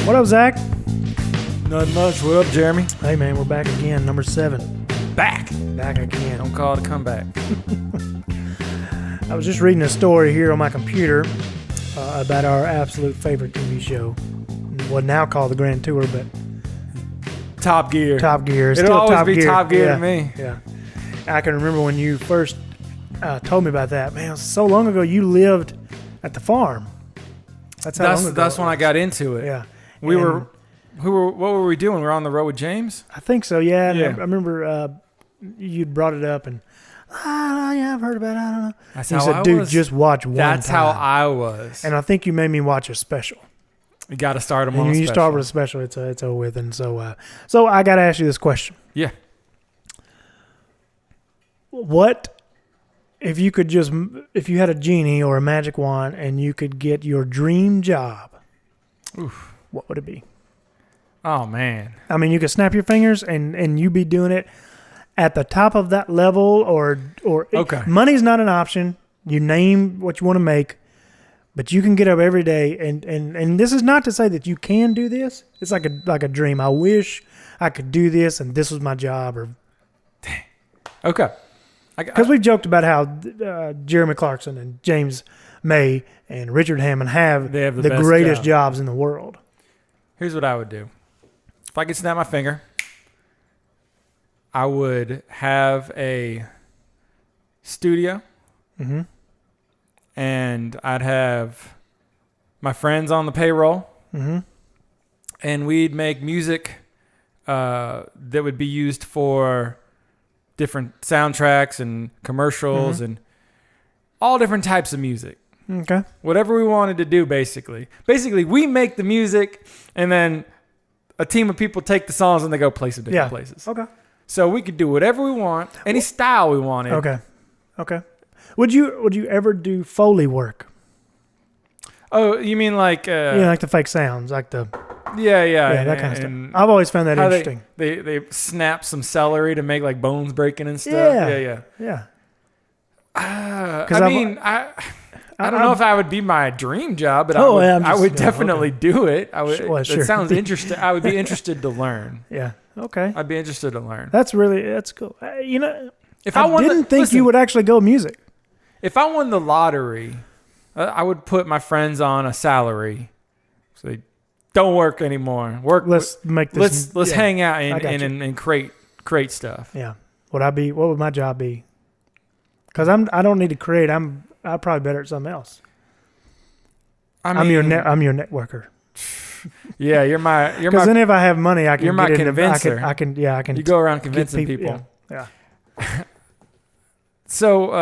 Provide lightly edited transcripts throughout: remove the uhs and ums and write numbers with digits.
What up, Zach? Not much. What up, Jeremy? Hey, man, we're back again. Number 7. Back again. Don't call it a comeback. I was just reading a story here on my computer about our absolute favorite TV show. What now called the Grand Tour, but Top Gear. Top Gear. It'll Still always Top be Gear. Top Gear Yeah, to me. Yeah. I can remember when you first told me about that. Man, it was so long ago. You lived at the farm. That's how long ago. That's when I got into it. Yeah. What were we doing? We were on the road with James? I think so, yeah. Yeah. I remember you'd brought it up and, yeah, I've heard about it. I don't know. That's you how said, I dude, was. just watch one That's time. how I was. And I think you made me watch a special. You got to start them And on a when you special. start with a special, it's over with. And so I got to ask you this question. Yeah. What if you had a genie or a magic wand and you could get your dream job? Oof. What would it be? Oh, man. I mean, you could snap your fingers and you be doing it at the top of that level or Okay. Money's not an option. You name what you want to make, but you can get up every day and this is not to say that you can do this. It's like a dream. I wish I could do this and this was my job or Okay. because we've joked about how Jeremy Clarkson and James May and Richard Hammond have They have the the best greatest job. jobs in the world. Here's what I would do. If I could snap my finger, I would have a studio. Mm-hmm. And I'd have my friends on the payroll, Mm-hmm. and we'd make music that would be used for different soundtracks and commercials Mm-hmm. and all different types of music. Okay. Whatever we wanted to do, basically. Basically, we make the music, and then a team of people take the songs and they go play some different places. Okay. So we could do whatever we want, any style we wanted. Okay. Would you ever do Foley work? Oh, you mean like... Like the fake sounds, like the Yeah, that kind of stuff. I've always found that how interesting. They snap some celery to make like bones breaking and stuff. Yeah. I don't know if I would be my dream job, but I would definitely do it. I would. Well, sure. It sounds interesting. I would be interested to learn. Yeah. Okay. I'd be interested to learn. That's cool. If I didn't think you would actually go music. If I won the lottery, I would put my friends on a salary, so they don't work anymore. Let's make this. Let's hang out and create stuff. Yeah. What would my job be? Because I don't need to create. I'm probably better at something else. I'm your networker. Yeah, you're my. Because then if I have money, I can. You're my get convincer. I can. You go around convincing people. Yeah. So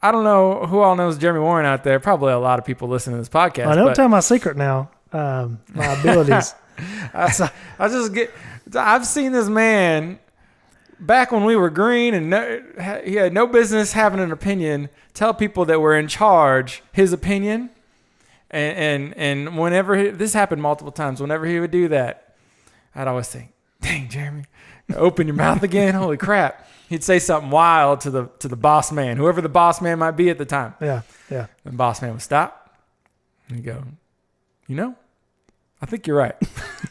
I don't know who all knows Jeremy Warren out there. Probably a lot of people listening to this podcast. Well, don't tell my secret now. My abilities. I've seen this man back when we were green, and he had no business having an opinion. Tell people that were in charge his opinion, and whenever this happened multiple times, whenever he would do that, I'd always think, "Dang, Jeremy, open your mouth again! Holy crap!" He'd say something wild to the boss man, whoever the boss man might be at the time. Yeah. The boss man would stop and he'd go, I think you're right.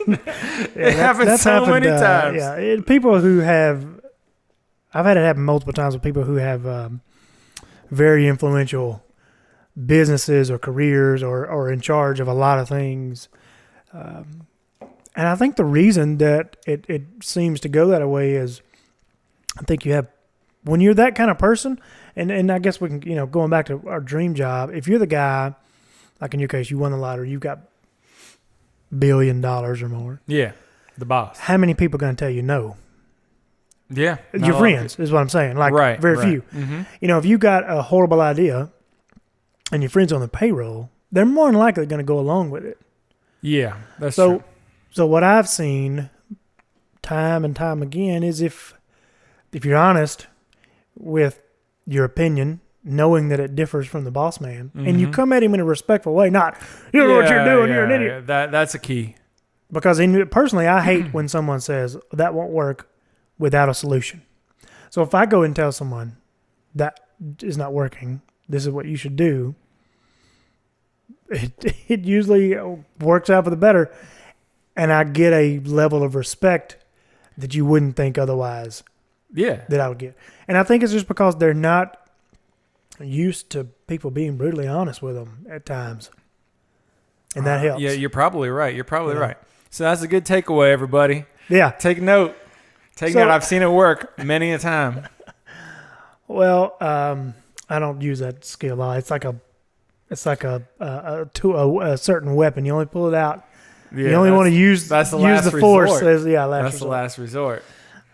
It happens so many times. People who have, I've had it happen multiple times with people who have very influential businesses or careers or in charge of a lot of things. And I think the reason that it seems to go that way is I think you have, when you're that kind of person, and I guess we can, going back to our dream job, if you're the guy, like in your case, you won the lottery, you've got $1 billion or more. Yeah, the boss. How many people are going to tell you no? Yeah. Your friends is what I'm saying. Like very few. Mm-hmm. If you got a horrible idea and your friend's on the payroll, they're more than likely going to go along with it. Yeah, that's true. So what I've seen time and time again is if you're honest with your opinion, knowing that it differs from the boss man, and you come at him in a respectful way, not, you know what you're doing, you're an idiot. That's a key. Because personally, I hate when someone says, that won't work without a solution. So if I go and tell someone, that is not working, this is what you should do, it usually works out for the better. and I get a level of respect that you wouldn't think otherwise Yeah. that I would get. And I think it's just because they're not used to people being brutally honest with them at times. And that helps. Yeah, you're probably right. You're probably Yeah. right. So that's a good takeaway, everybody. Yeah. Take note. Take note. I've seen it work many a time. Well, I don't use that skill a lot. It's like a certain weapon. You only pull it out. Yeah, you only want to use that's the use last the force. resort. As, That's the last resort.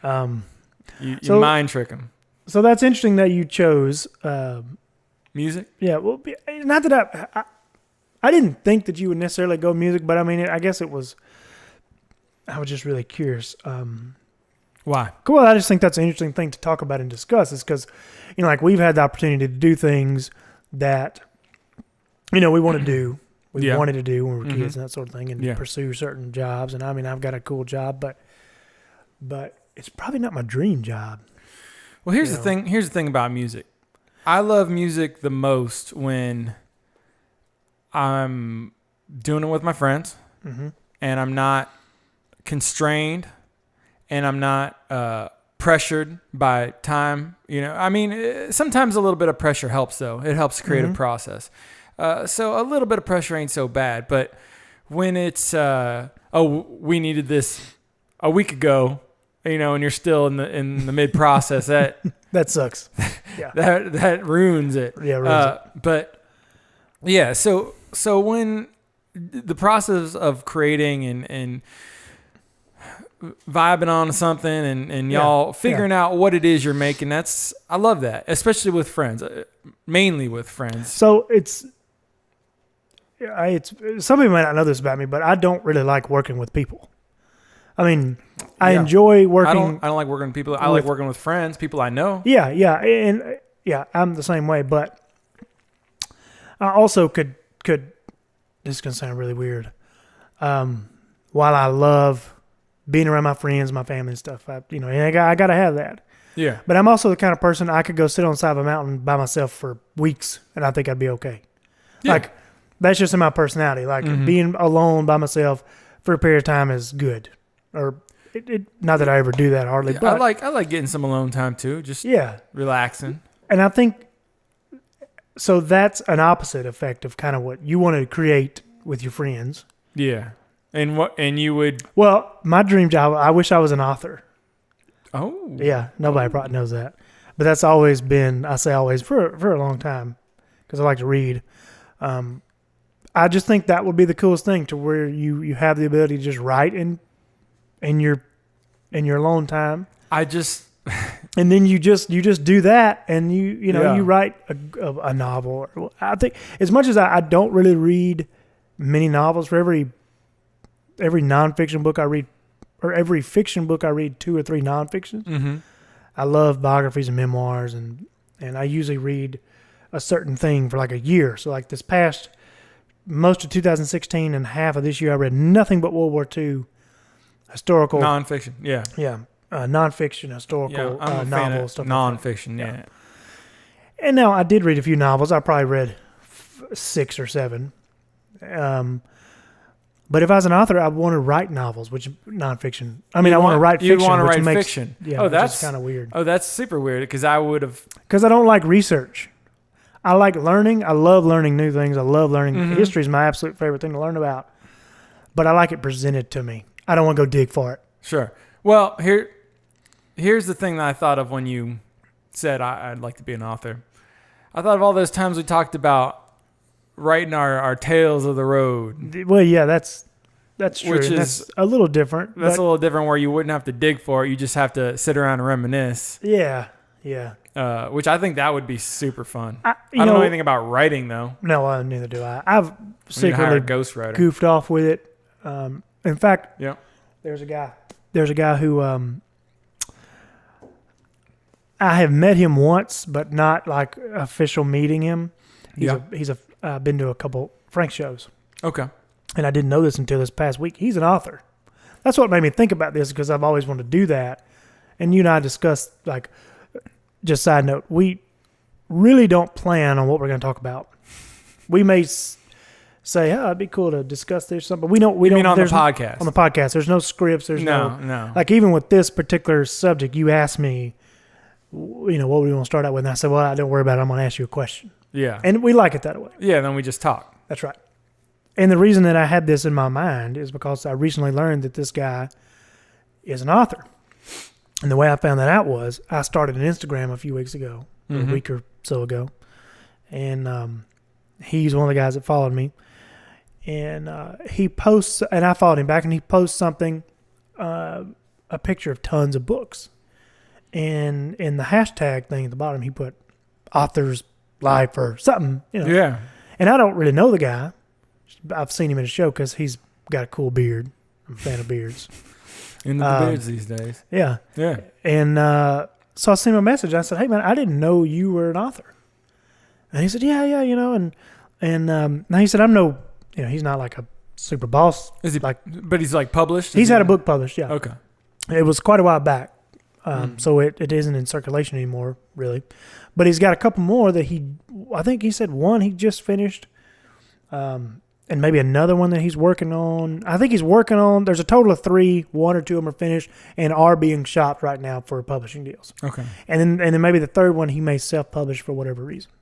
You so- mind trick them. So that's interesting that you chose. Music? Yeah. Well, not that I didn't think that you would necessarily go music, but I mean, I guess it was. I was just really curious. Why? Well, I just think that's an interesting thing to talk about and discuss. Is because, like we've had the opportunity to do things that, we want to do. We Yeah. wanted to do when we were kids and that sort of thing, and Yeah. pursue certain jobs. And I mean, I've got a cool job, but it's probably not my dream job. Well, here's the thing. Here's the thing about music. I love music the most when I'm doing it with my friends, and I'm not constrained, and I'm not pressured by time. I mean, sometimes a little bit of pressure helps, though. It helps create a process. So a little bit of pressure ain't so bad. But when it's, we needed this a week ago, and you're still in the mid process, that sucks. Yeah. that ruins it. Yeah, ruins it. But yeah, so when the process of creating and vibing on something and y'all figuring out what it is you're making, I love that, especially with friends, mainly with friends. So it's some people might not know this about me, but I don't really like working with people. I mean, I enjoy working. I don't like working with people. I like working with friends, people I know. Yeah, and I'm the same way. But I also could. This is gonna sound really weird. While I love being around my friends, my family, and stuff, and I gotta have that. Yeah. But I'm also the kind of person I could go sit on the side of a mountain by myself for weeks, and I think I'd be okay. Yeah. Like that's just in my personality. Like being alone by myself for a period of time is good. Or not that I ever do that hardly, but I like getting some alone time too. Just relaxing. And I think so. That's an opposite effect of kind of what you want to create with your friends. Yeah. And you would. Well, my dream job. I wish I was an author. Oh. Yeah, nobody probably knows that, but that's always been. I say always for a long time because I like to read. I just think that would be the coolest thing, to where you have the ability to just write in your alone time. And then you just do that, and you write a novel. I think as much as I don't really read many novels, for every nonfiction book I read, or every fiction book I read, 2 or 3 nonfictions. Mm-hmm. I love biographies and memoirs, and I usually read a certain thing for like a year. So like this past most of 2016 and half of this year, I read nothing but World War II historical nonfiction. Yeah. Yeah. Nonfiction, historical I'm a fan novels, of stuff nonfiction. like that. Yeah. And now I did read a few novels. I probably read 6 or 7. But if I was an author, I want to write novels, which nonfiction. I mean, I want to write fiction. You want to which write makes, fiction. Yeah, that's kind of weird. Oh, that's super weird, because I would have. Because I don't like research. I like learning. I love learning new things. I love learning. History is my absolute favorite thing to learn about. But I like it presented to me. I don't want to go dig for it. Sure. Well, here's the thing that I thought of when you said I'd like to be an author. I thought of all those times we talked about writing our tales of the road. Well, yeah, that's true. Which and is that's a little different. That's a little different, where you wouldn't have to dig for it. You just have to sit around and reminisce. Yeah. Which I think that would be super fun. I don't know anything about writing, though. No, neither do I. I've secretly a ghostwriter. Goofed off with it. In fact, yeah. There's a guy who I have met him once, but not like official meeting him. He's been to a couple Frank shows. Okay. And I didn't know this until this past week. He's an author. That's what made me think about this, because I've always wanted to do that. And you and I discussed, like, just side note, we really don't plan on what we're going to talk about. We may say, "Oh, it'd be cool to discuss this or something." But we don't. We You don't. mean on the there's podcast? On the podcast, there's no scripts. There's no. like even with this particular subject, you asked me, what do you want to start out with? And I said, "Well, don't worry about it. I'm going to ask you a question." Yeah. And we like it that way. Yeah. Then we just talk. That's right. And the reason that I had this in my mind is because I recently learned that this guy is an author. And the way I found that out was I started an Instagram a few weeks ago, a week or so ago. And he's one of the guys that followed me. And he posts, and I followed him back, and he posts something, a picture of tons of books. And in the hashtag thing at the bottom, he put author's life or something, Yeah. And I don't really know the guy. I've seen him in a show because he's got a cool beard. I'm a fan of beards. Into the beards these days. Yeah. Yeah. And so I sent him a message. I said, "Hey, man, I didn't know you were an author." And he said, yeah, and now he said, "I'm no, he's not like a super boss." Is he but he's like published? He's had a book published, yeah. Okay. It was quite a while back. So it isn't in circulation anymore, really. But he's got a couple more that I think he said one he just finished. And maybe another one that he's working on. I think he's working on, there's a total of 3, 1 or 2 of them are finished and are being shopped right now for publishing deals. Okay. And then maybe the third one he may self-publish for whatever reason.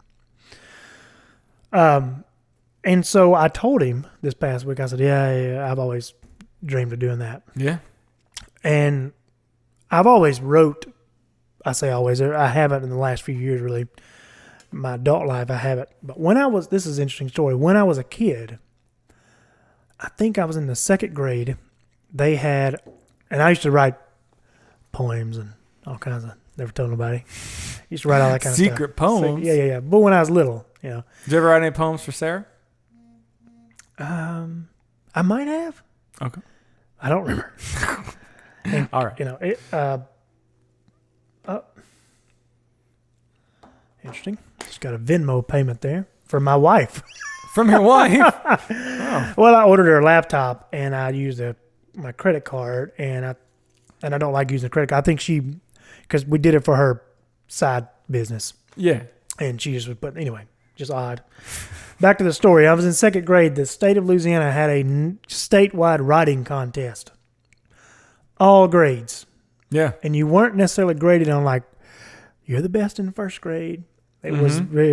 And so I told him this past week, I said, yeah, I've always dreamed of doing that. Yeah. And I've always wrote, I say always, I haven't in the last few years really. My adult life, I haven't. But this is an interesting story. When I was a kid, I think I was in the 2nd grade, they had, and I used to write poems and all kinds of, never told nobody. Used to write all that kind of stuff. Secret poems? Yeah. But when I was little, Did you ever write any poems for Sarah? I might have. Okay. I don't remember. And, all right. Interesting. Just got a Venmo payment there for my wife. From your wife? Oh. Well, I ordered her a laptop, and I used my credit card, and I don't like using the credit card. I think because we did it for her side business. Yeah. And she just would put, anyway, just odd. Back to the story. I was in 2nd grade. The state of Louisiana had a statewide writing contest. All grades. Yeah. And you weren't necessarily graded on like, you're the best in 1st grade. It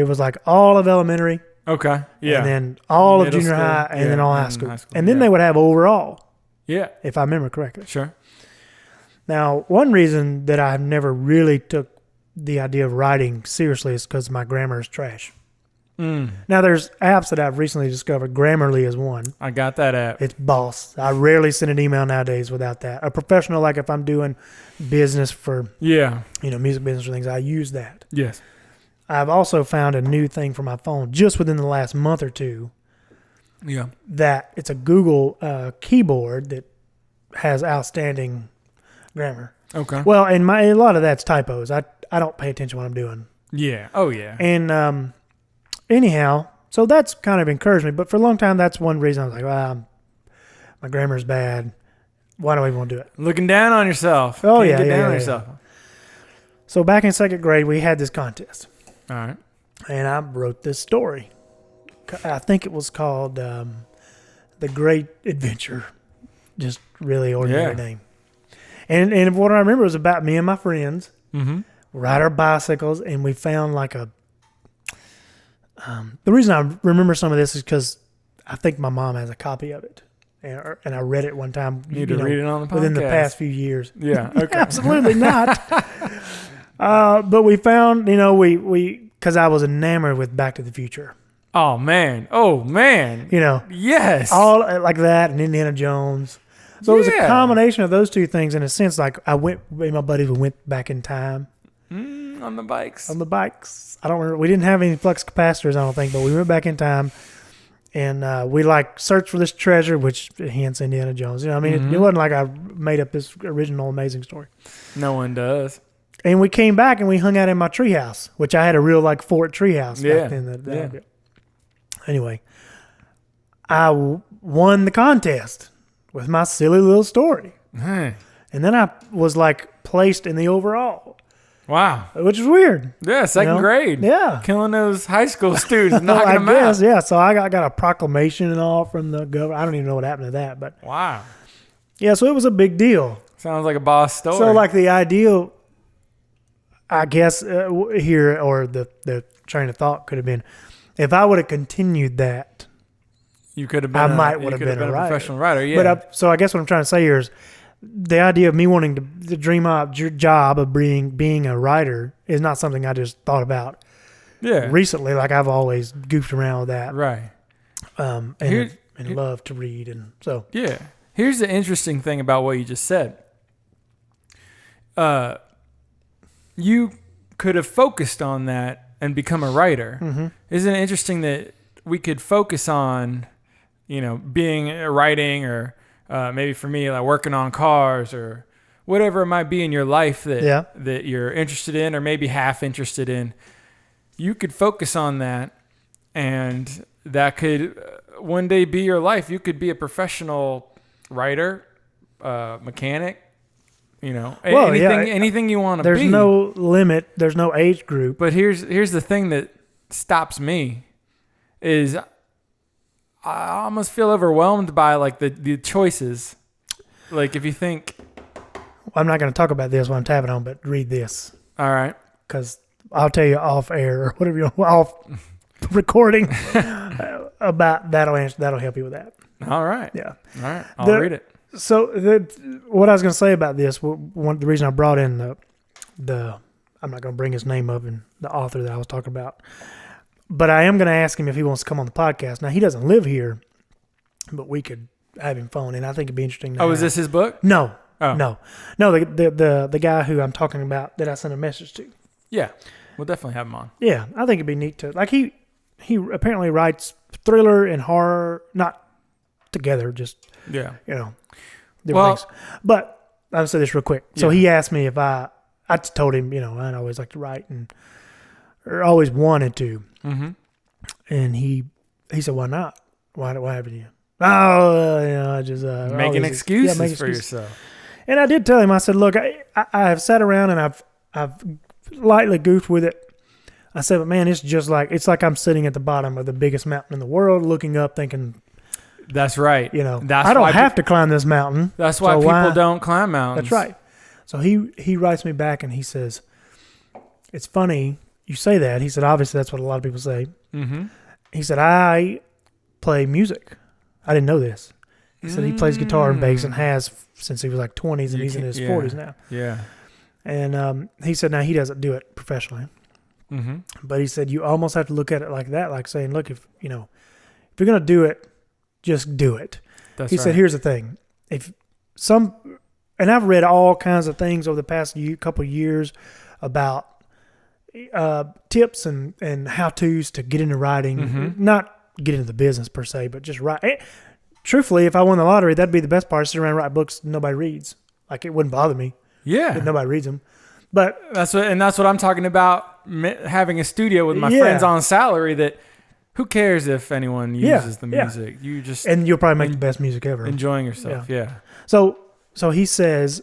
was like all of elementary. Okay. Yeah. And then all Middle of junior school. high, and then all high school. High school. And then they would have overall, Yeah. if I remember correctly. Sure. Now, one reason that I never really took the idea of writing seriously is because my grammar is trash. Now, there's apps that I've recently discovered. Grammarly is one. I got that app. It's boss. I rarely send an email nowadays without that. A professional, like if I'm doing business for, music business or things, I use that. Yes. I've also found a new thing for my phone just within the last month or two. Yeah. That it's a Google keyboard that has outstanding grammar. Okay. Well, and a lot of that's typos. I don't pay attention to what I'm doing. Yeah. Oh, yeah. And anyhow, so that's kind of encouraged me. But for a long time, that's one reason I was like, well, my grammar's bad. Why do I even want to do it? Looking down on yourself. Oh, Can't yeah. Get down on Yeah. yourself. So back in 2nd grade, we had this contest. All right. And I wrote this story. I think it was called The Great Adventure. Just really ordinary name. And what I remember was about me and my friends ride our bicycles, and we found like the reason I remember some of this is because I think my mom has a copy of it. And I read it one time. You need to read it on the podcast. Within the past few years. Yeah. Okay. Absolutely not. But we found, because I was enamored with Back to the Future. Oh, man. Yes. All like that and Indiana Jones. So it was a combination of those two things in a sense. Like me and my buddies, we went back in time. On the bikes. On the bikes. I don't remember. We didn't have any flux capacitors, I don't think, but we went back in time. And we searched for this treasure, which hence Indiana Jones. It wasn't like I made up this original amazing story. No one does. And we came back and we hung out in my treehouse, which I had a real fort treehouse back then. Anyway, I won the contest with my silly little story. Hey. And then I was placed in the overall. Wow. which is weird. Yeah, second grade. Yeah. Killing those high school students, Well, knocking I them guess, out. yeah. So I got a proclamation and all from the government. I don't even know what happened to that, but Wow. yeah. So it was a big deal. Sounds like a boss story. So like the ideal, I guess here or the train of thought could have been, if I would have continued that, you could have been. I might would have been a writer. Professional writer. Yeah. But so I guess what I'm trying to say here is the idea of me wanting to dream up job of being a writer is not something I just thought about yeah. recently. Like I've always goofed around with that, Right. and Here- love to read, and so Yeah. Here's the interesting thing about what you just said. You could have focused on that and become a writer. Mm-hmm. Isn't it interesting that we could focus on, being writing or maybe for me, like working on cars or whatever it might be in your life that you're interested in or maybe half interested in. You could focus on that, and that could one day be your life. You could be a professional writer, mechanic, anything you want to be. There's no limit. There's no age group. But here's the thing that stops me is I almost feel overwhelmed by like the choices. Like if you think, I'm not going to talk about this while I'm tapping on, but read this all right, because I'll tell you off air or whatever you want, off recording about that'll help you with that. all right, Yeah. all right, I'll read it. So what I was going to say about this, the reason I brought in the I'm not going to bring his name up and the author that I was talking about, but I am going to ask him if he wants to come on the podcast. Now he doesn't live here, but we could have him phone in. I think it'd be interesting. Is this his book? No, Oh. no. The guy who I'm talking about that I sent a message to. Yeah, we'll definitely have him on. Yeah, I think it'd be neat to like he apparently writes thriller and horror, not together, just Yeah. different Well- things. But I'll say this real quick. So Yeah. he asked me if I told him, I'd always like to write or always wanted to. Mm-hmm. And he said, why not? Why haven't you? Oh, I just Making always- excuses make for excuses. yourself. And I did tell him, I said, look, I have sat around and I've lightly goofed with it. I said, but man, it's like I'm sitting at the bottom of the biggest mountain in the world, looking up, thinking, That's right. I don't have to climb this mountain. That's why so people don't climb mountains. That's right. So he writes me back and he says, it's funny you say that. He said, obviously that's what a lot of people say. Mm-hmm. He said, I play music. I didn't know this. He said he plays guitar and bass and has since he was like 20s and he's in his 40s now. Yeah. And he said now he doesn't do it professionally. Mm-hmm. But he said you almost have to look at it like that, like saying, look, if you're going to do it, just do it. That's He right. said, here's the thing. And I've read all kinds of things over the past couple of years about tips and how-tos to get into writing, Mm-hmm. not get into the business per se, but just write. Truthfully, if I won the lottery, that'd be the best part. Sit around and write books nobody reads. Like it wouldn't bother me Yeah. if nobody reads them. But That's what I'm talking about. Having a studio with my Yeah. friends on salary. That who cares if anyone uses the yeah. music? You just and you'll probably make the best music ever. enjoying yourself. Yeah. So he says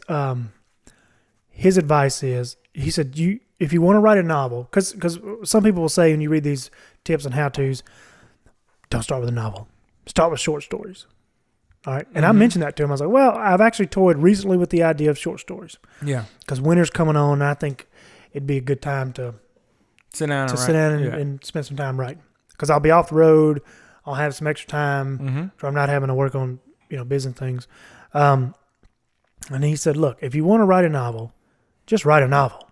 his advice is, he said, if you want to write a novel, because some people will say when you read these tips and how-tos, don't start with a novel. Start with short stories. All right. And I mentioned that to him. I was like, well, I've actually toyed recently with the idea of short stories Yeah. because winter's coming on. And I think it'd be a good time to Sit down. and spend some time writing because I'll be off the road. I'll have some extra time. Mm-hmm. So I'm not having to work on, business things. And he said, look, if you want to write a novel, just write a novel.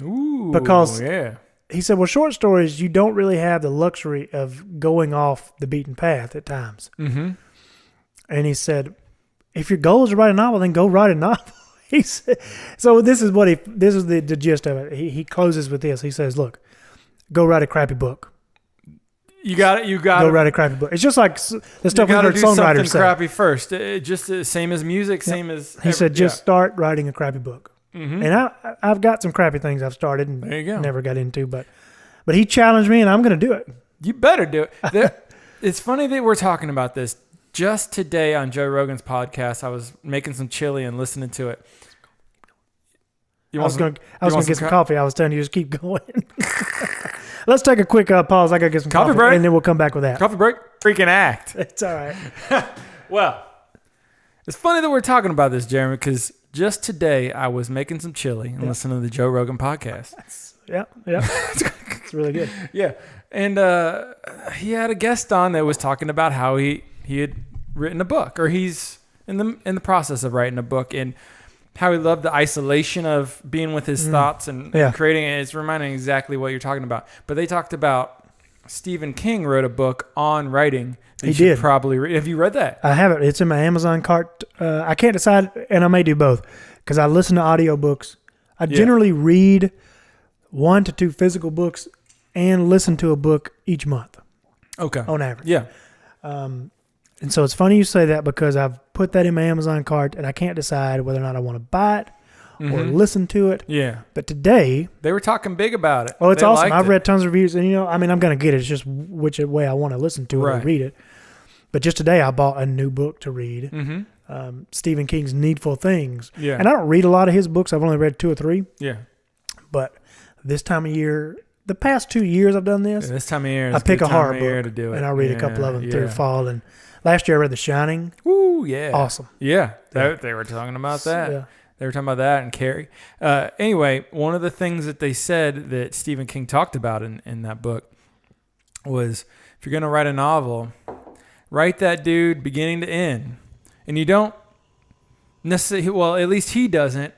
Ooh. Because- yeah. He said, well, short stories, you don't really have the luxury of going off the beaten path at times. Mm-hmm. And he said, if your goal is to write a novel, then go write a novel. He said, so this is the gist of it. He closes with this. He says, look, go write a crappy book. You got it. Go write a crappy book. It's just like the stuff we you heard do something songwriters say. crappy first. Just the same as music. Same as He said, just start writing a crappy book. Mm-hmm. And I've got some crappy things I've started and There you go. never got into, but he challenged me and I'm going to do it. You better do it. It's funny that we're talking about this. Just today on Joe Rogan's podcast, I was making some chili and listening to it. You I was want gonna get some coffee. I was telling you just keep going. Let's take a quick pause. I gotta get some coffee break, and then we'll come back with that. Coffee break. Freaking act. It's all right. Well, it's funny that we're talking about this, Jeremy, because just today I was making some chili and listening to the Joe Rogan podcast. Yeah. It's really good. Yeah, and he had a guest on that was talking about how he had written a book, or he's in the process of writing a book, and how he loved the isolation of being with his thoughts and creating it. It's reminding exactly what you're talking about. But they talked about Stephen King wrote a book on writing. That you should probably read. Have you read that? I haven't. It's in my Amazon cart. I can't decide, and I may do both because I listen to audiobooks. I generally read 1 to 2 physical books and listen to a book each month. Okay. On average. Yeah. And so it's funny you say that because I've put that in my Amazon cart and I can't decide whether or not I want to buy it or listen to it. Yeah. But today... They were talking big about it. Oh, it's awesome. I've read tons of reviews and, I'm going to get it. It's just which way I want to listen to it or read it. But just today I bought a new book to read. Stephen King's Needful Things. Yeah. And I don't read a lot of his books. I've only read 2 or 3. Yeah. But this time of year... The past 2 years I've done this. Yeah, this time of year, I pick a horror book to do it. And I read a couple of them through fall. And last year I read The Shining. Ooh, yeah, awesome. Yeah, they were talking about that. Yeah. They were talking about that and Carrie. Anyway, one of the things that they said that Stephen King talked about in that book was, if you're going to write a novel, write that dude beginning to end, and you don't necessarily. Well, at least he doesn't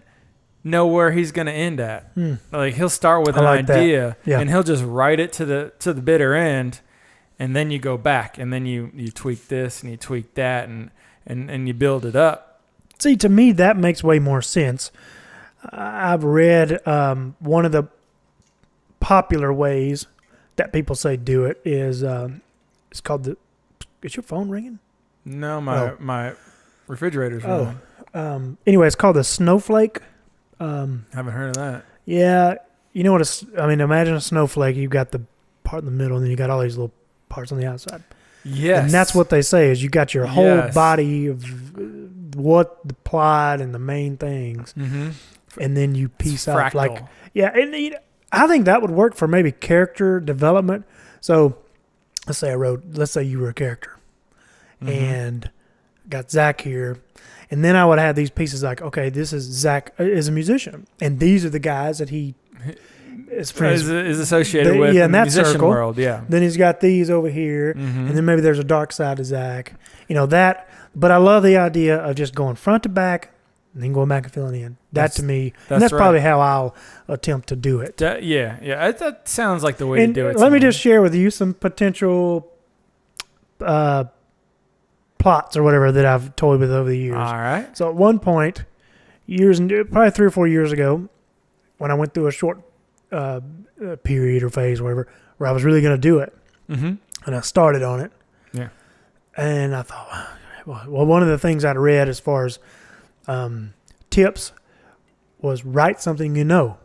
know where he's going to end at. Like he'll start with an idea and he'll just write it to the bitter end, and then you go back and then you tweak this and you tweak that and you build it up. See, to me that makes way more sense. I've read one of the popular ways that people say do it is it's called is your phone ringing? No, my refrigerator's ringing. Anyway, it's called the snowflake. Haven't heard of that. Yeah, you know what? Imagine a snowflake. You've got the part in the middle, and then you got all these little parts on the outside. Yes, and that's what they say is you got your whole body of what the plot and the main things, and then you piece out like and I think that would work for maybe character development. So let's say you were a character, and got Zach here. And then I would have these pieces like, okay, this is Zach is a musician, and these are the guys that he is associated with in the musician world. Yeah. Then he's got these over here, and then maybe there's a dark side to Zach. That. But I love the idea of just going front to back and then going back and filling in. To me, that's probably how I'll attempt to do it. That sounds like the way to do it. Let me just share with you some potential plots or whatever that I've toyed with over the years. All right. So at one point, probably 3 or 4 years ago, when I went through a short period or phase, whatever, where I was really going to do it, and I started on it. Yeah. And I thought, well, one of the things I'd read as far as tips was write something you know.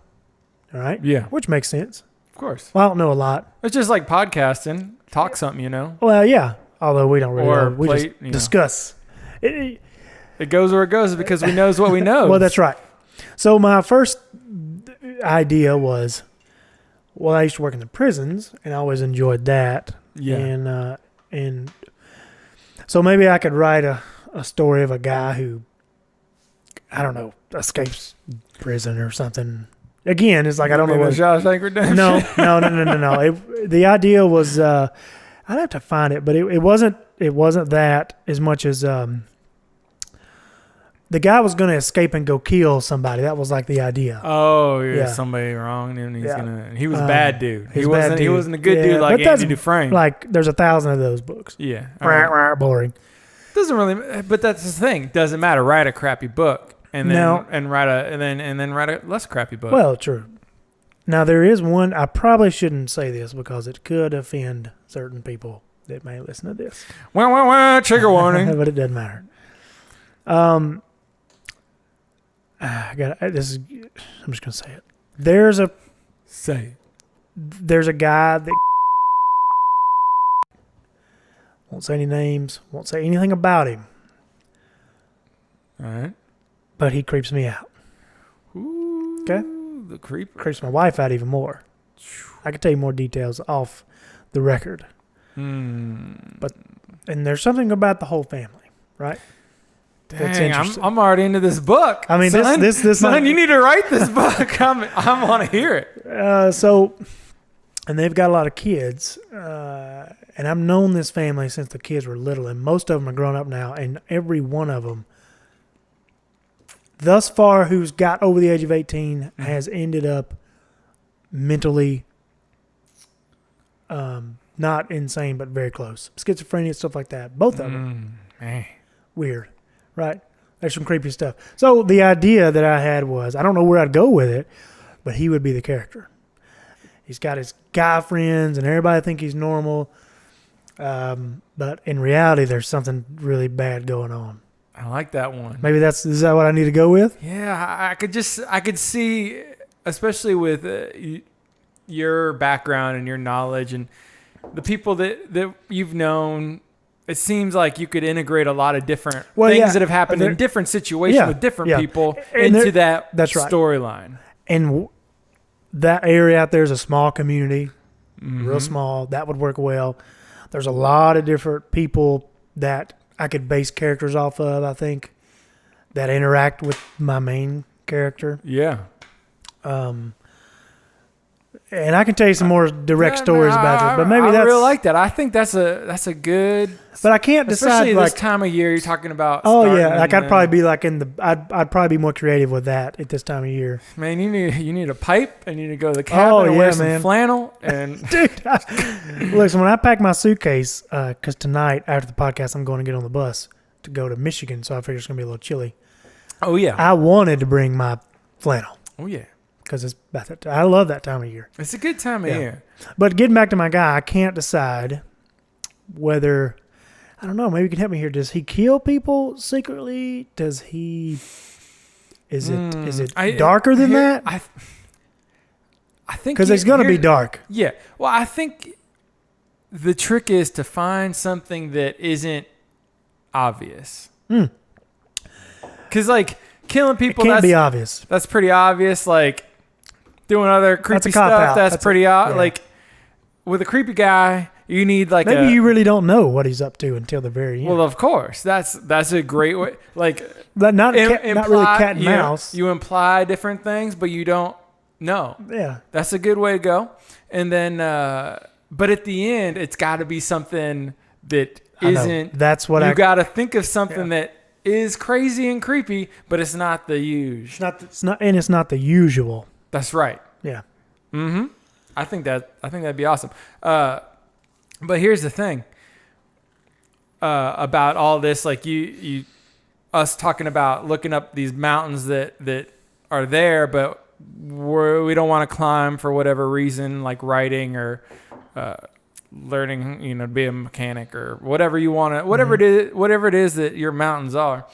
All right. Yeah. Which makes sense. Of course. Well, I don't know a lot. It's just like podcasting. Talk something you know. Well, yeah. Although we don't really know. We just discuss. It goes where it goes because we knows what we know. Well, that's right. So my first idea was, I used to work in the prisons, and I always enjoyed that. Yeah. And so maybe I could write a story of a guy who, I don't know, escapes prison or something. Again, it's like I don't know what. No. The idea was. I'd have to find it, but it wasn't that as much as the guy was going to escape and go kill somebody. That was like the idea. Oh, yeah. Somebody wrong, and he was a bad dude. He wasn't a good dude like Andy Dufresne. Like there's 1,000 of those books. Yeah, boring. Doesn't really, but that's the thing. Doesn't matter. Write a crappy book, and then write a less crappy book. Well, true. Now, there is one, I probably shouldn't say this because it could offend certain people that may listen to this. Trigger warning. But it doesn't matter. I'm just going to say it. There's a guy that won't say any names, won't say anything about him. All right. But he creeps me out. Ooh. Okay. The creeper. Creeps my wife out even more. I could tell you more details off the record. But and there's something about the whole family, right? That's Dang, interesting. I'm already into this book. I mean, son, this son, you need to write this book. I want to hear it. And they've got a lot of kids, and I've known this family since the kids were little, and most of them are grown up now, and every one of them, thus far, who's got over the age of 18, has ended up mentally, not insane, but very close. Schizophrenia, stuff like that. Both of them. Man. Weird, right? There's some creepy stuff. So the idea that I had was, I don't know where I'd go with it, but he would be the character. He's got his guy friends, and everybody think he's normal. But in reality, there's something really bad going on. I like that one. Maybe is that what I need to go with? Yeah, I could see, especially with your background and your knowledge and the people that you've known. It seems like you could integrate a lot of different things that have happened in different situations with different people into that storyline. And that area out there is a small community, real small. That would work well. There's a lot of different people that I could base characters off of, I think, that interact with my main character. Yeah. And I can tell you some more direct stories about it, but maybe I really like that. I think that's a good. But I can't decide. Especially this time of year, you're talking about. Oh yeah, like I'd probably be like I'd probably be more creative with that at this time of year. Man, you need a pipe, and you need to go to the cabin and wear some flannel. And dude, look, so when I pack my suitcase, because tonight after the podcast I'm going to get on the bus to go to Michigan, so I figure it's gonna be a little chilly. Oh yeah, I wanted to bring my flannel. Oh yeah. Because it's about that I love that time of year. It's a good time of year. But getting back to my guy, I can't decide whether, I don't know, maybe you can help me here. Does he kill people secretly? Is it darker than that? I think because it's going to be dark. Yeah. Well, I think the trick is to find something that isn't obvious. Because like killing people, it can't be obvious. That's pretty obvious. Like doing other creepy stuff, that's pretty obvious. Like with a creepy guy, you need like maybe you really don't know what he's up to until the very end. Well, of course, that's a great way. Like not really cat and mouse. You imply different things, but you don't know. Yeah, that's a good way to go. And then, but at the end, it's got to be something that isn't. That's what you got to think of something that is crazy and creepy, but it's not the usual. It's not the usual. That's right. Yeah. I think that'd be awesome. But here's the thing. About all this, like us talking about looking up these mountains that are there, but we don't want to climb for whatever reason, like writing or learning, to be a mechanic or whatever you want to, whatever it is that your mountains are.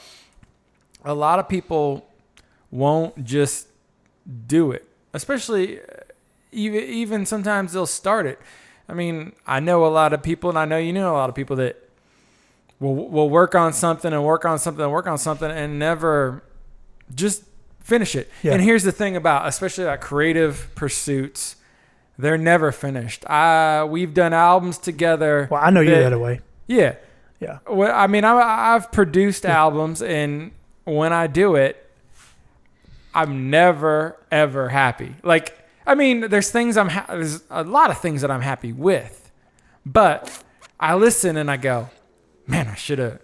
A lot of people won't just do it, especially even sometimes they'll start it. I mean, I know a lot of people, and I know you know a lot of people that will work on something and work on something and work on something and never just finish it. Yeah. And here's the thing about, especially like creative pursuits, they're never finished. We've done albums together. Well, I know you're that way. Yeah. Yeah. Well, I mean, I've produced albums, and when I do it, I'm never, ever happy. Like, I mean, there's a lot of things that I'm happy with, but I listen and I go, man, I should have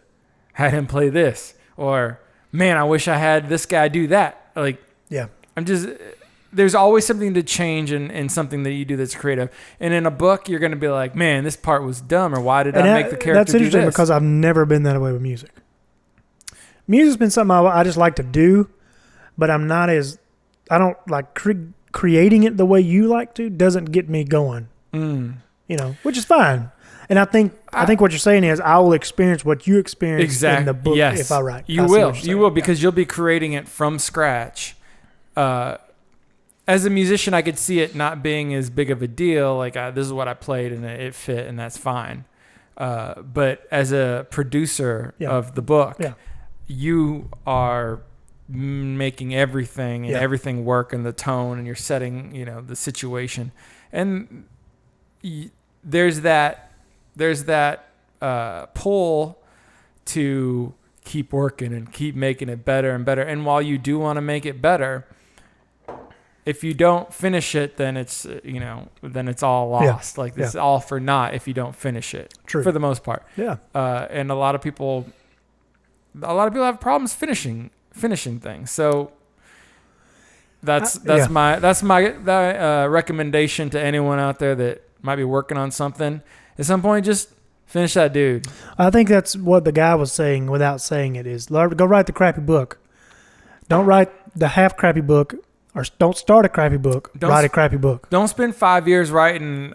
had him play this, or man, I wish I had this guy do that. Like, yeah, there's always something to change in something that you do that's creative. And in a book, you're going to be like, man, this part was dumb, or why did I make the character do this? That's interesting because I've never been that way with music. Music's been something I just like to do, but I don't like creating it the way you like to doesn't get me going, which is fine. And I think what you're saying is I will experience what you experience in the book if I write. You will because you'll be creating it from scratch. As a musician, I could see it not being as big of a deal. Like this is what I played and it fit, and that's fine. But as a producer of the book, you are making everything and Yeah. everything work, and the tone, and you're setting, the situation. And there's that pull to keep working and keep making it better and better. And while you do want to make it better, if you don't finish it, then it's then it's all lost. Like it's all for naught if you don't finish it. True. For the most part. Yeah. And a lot of people have problems finishing things. So that's my recommendation to anyone out there that might be working on something. At some point, just finish that dude. I think that's what the guy was saying without saying it is, go write the crappy book. Don't write the half crappy book, or don't start a crappy book. Write a crappy book. Don't spend 5 years writing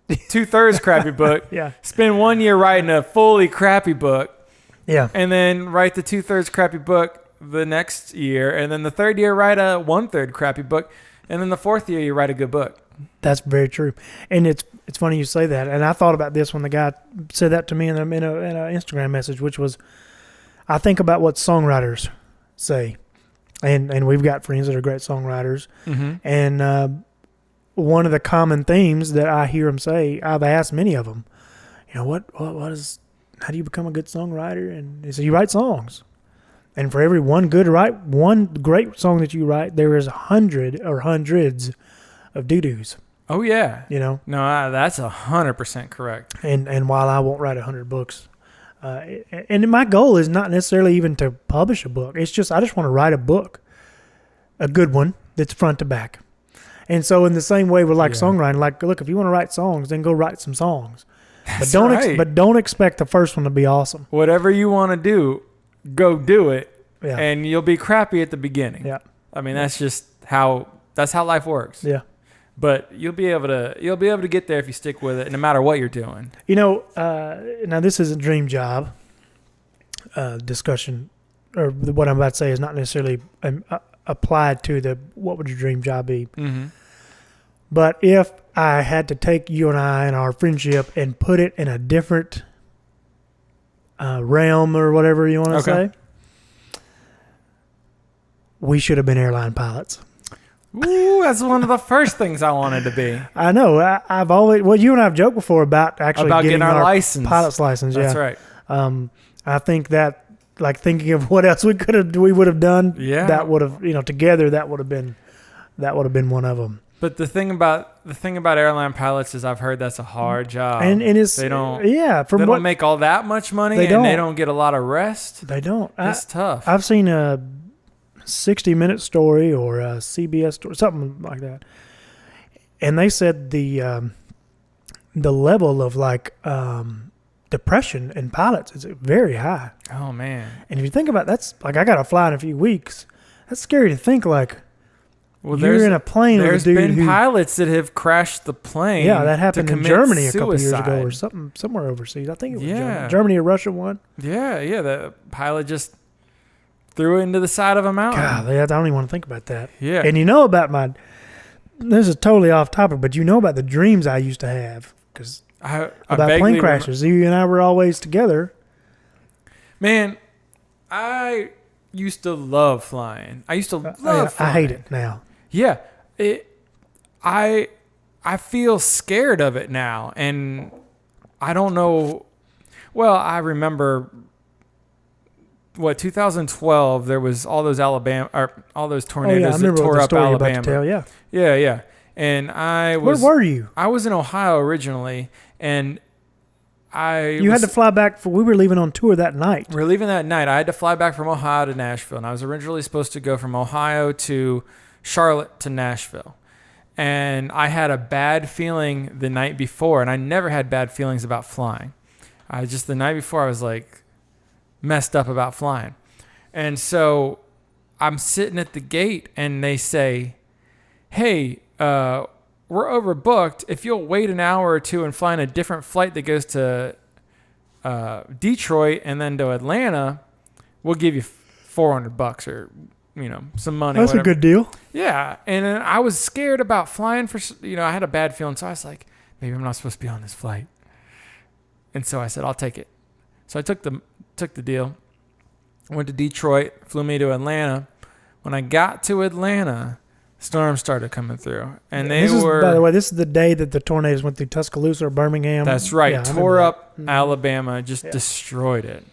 2/3 crappy book. Yeah. Spend 1 year writing a fully crappy book. Yeah. And then write the 2/3 crappy book the next year. And then the third year, write a 1/3 crappy book. And then the fourth year, you write a good book. That's very true. And it's funny you say that. And I thought about this when the guy said that to me in a Instagram message, which was, I think about what songwriters say. And we've got friends that are great songwriters. Mm-hmm. And one of the common themes that I hear them say, I've asked many of them, what is, how do you become a good songwriter? And they say, you write songs. And for every one great song that you write, there is 100 or hundreds of doo-doos. Oh, yeah. No, that's 100% correct. And while I won't write 100 books, and my goal is not necessarily even to publish a book. It's just, I just want to write a book, a good one that's front to back. And so in the same way with songwriting, look, if you want to write songs, then go write some songs. But don't expect the first one to be awesome. Whatever you want to do, go do it. Yeah. And you'll be crappy at the beginning. Yeah. I mean, that's how life works. Yeah. But you'll be able to get there if you stick with it, no matter what you're doing. Now this is a dream job discussion, or what I'm about to say is not necessarily applied to what would your dream job be. Mm-hmm. But if I had to take you and I and our friendship and put it in a different realm or whatever you want to say, we should have been airline pilots. Ooh, that's one of the first things I wanted to be. I know. I've always, you and I have joked before about getting our license, pilot's license. That's yeah. right. I think that, thinking of what else we would have done. Yeah. That would have, together, that would have been one of them. But the thing about airline pilots is I've heard that's a hard job. And it's, they don't make all that much money, they don't get a lot of rest. They don't. It's tough. I've seen a 60-minute story or a CBS story, something like that, and they said the level of depression in pilots is very high. Oh man! And if you think about it, that's I got to fly in a few weeks. That's scary to think. You're in a plane. There's with a dude been pilots that have crashed the plane. Yeah, that happened in Germany a couple years ago, or somewhere overseas. I think it was Germany or Russia one. Yeah. The pilot just threw it into the side of a mountain. God, I don't even want to think about that. Yeah. And about this is totally off topic, but about the dreams I used to have about plane crashes. You and I were always together. Man, I used to love flying. I hate it now. Yeah. I feel scared of it now, and I don't know. Well, I remember 2012, there was all those tornadoes that tore up Alabama. Yeah. And where were you? I was in Ohio originally, and you had to fly back we were leaving on tour that night. We were leaving that night. I had to fly back from Ohio to Nashville, and I was originally supposed to go from Ohio to Charlotte to Nashville. And I had a bad feeling the night before, and I never had bad feelings about flying. The night before, I was messed up about flying. And so I'm sitting at the gate, and they say, hey, we're overbooked. If you'll wait an hour or two and fly in a different flight that goes to Detroit and then to Atlanta, we'll give you $400 or some money. That's whatever. A good deal. Yeah. And then I was scared about flying I had a bad feeling. So I was like, maybe I'm not supposed to be on this flight. And so I said, I'll take it. So I took the deal. Went to Detroit, flew me to Atlanta. When I got to Atlanta, storms started coming through, and they were. By the way, this is the day that the tornadoes went through Tuscaloosa or Birmingham. That's right. Yeah, Tore up Alabama, just destroyed it.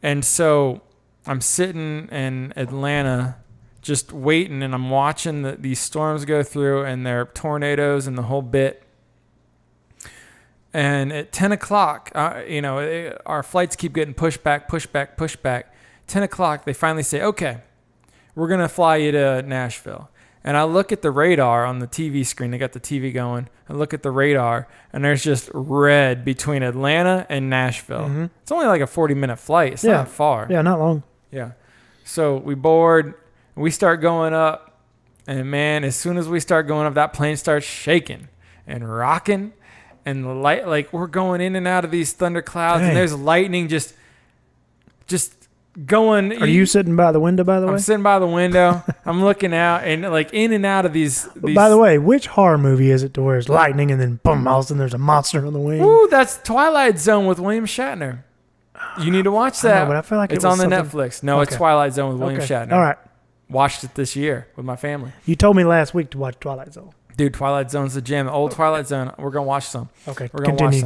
And so I'm sitting in Atlanta just waiting, and I'm watching these storms go through, and they're tornadoes and the whole bit. And at 10 o'clock, our flights keep getting pushed back. 10 o'clock, they finally say, okay, we're going to fly you to Nashville. And I look at the radar on the TV screen. They got the TV going. I look at the radar, and there's just red between Atlanta and Nashville. Mm-hmm. It's only like a 40-minute flight. It's not far. Yeah, not long. Yeah. So we board. We start going up. And, man, as soon as we start going up, that plane starts shaking and rocking. And the light, like, we're going in and out of these thunder clouds. Dang. And there's lightning just going. Are you sitting by the window, by the way? I'm sitting by the window. I'm looking out and like in and out of these. By the way, which horror movie is it to where it's lightning and then boom, all of a sudden there's a monster on the wing? Ooh, that's Twilight Zone with William Shatner. You need to watch that. I know, but I feel like it's on the Netflix. No, it's Twilight Zone with William Shatner. All right. Watched it this year with my family. You told me last week to watch Twilight Zone. Dude, Twilight Zone's the jam. The old Twilight Zone. We're going to watch some. Okay, we're going to watch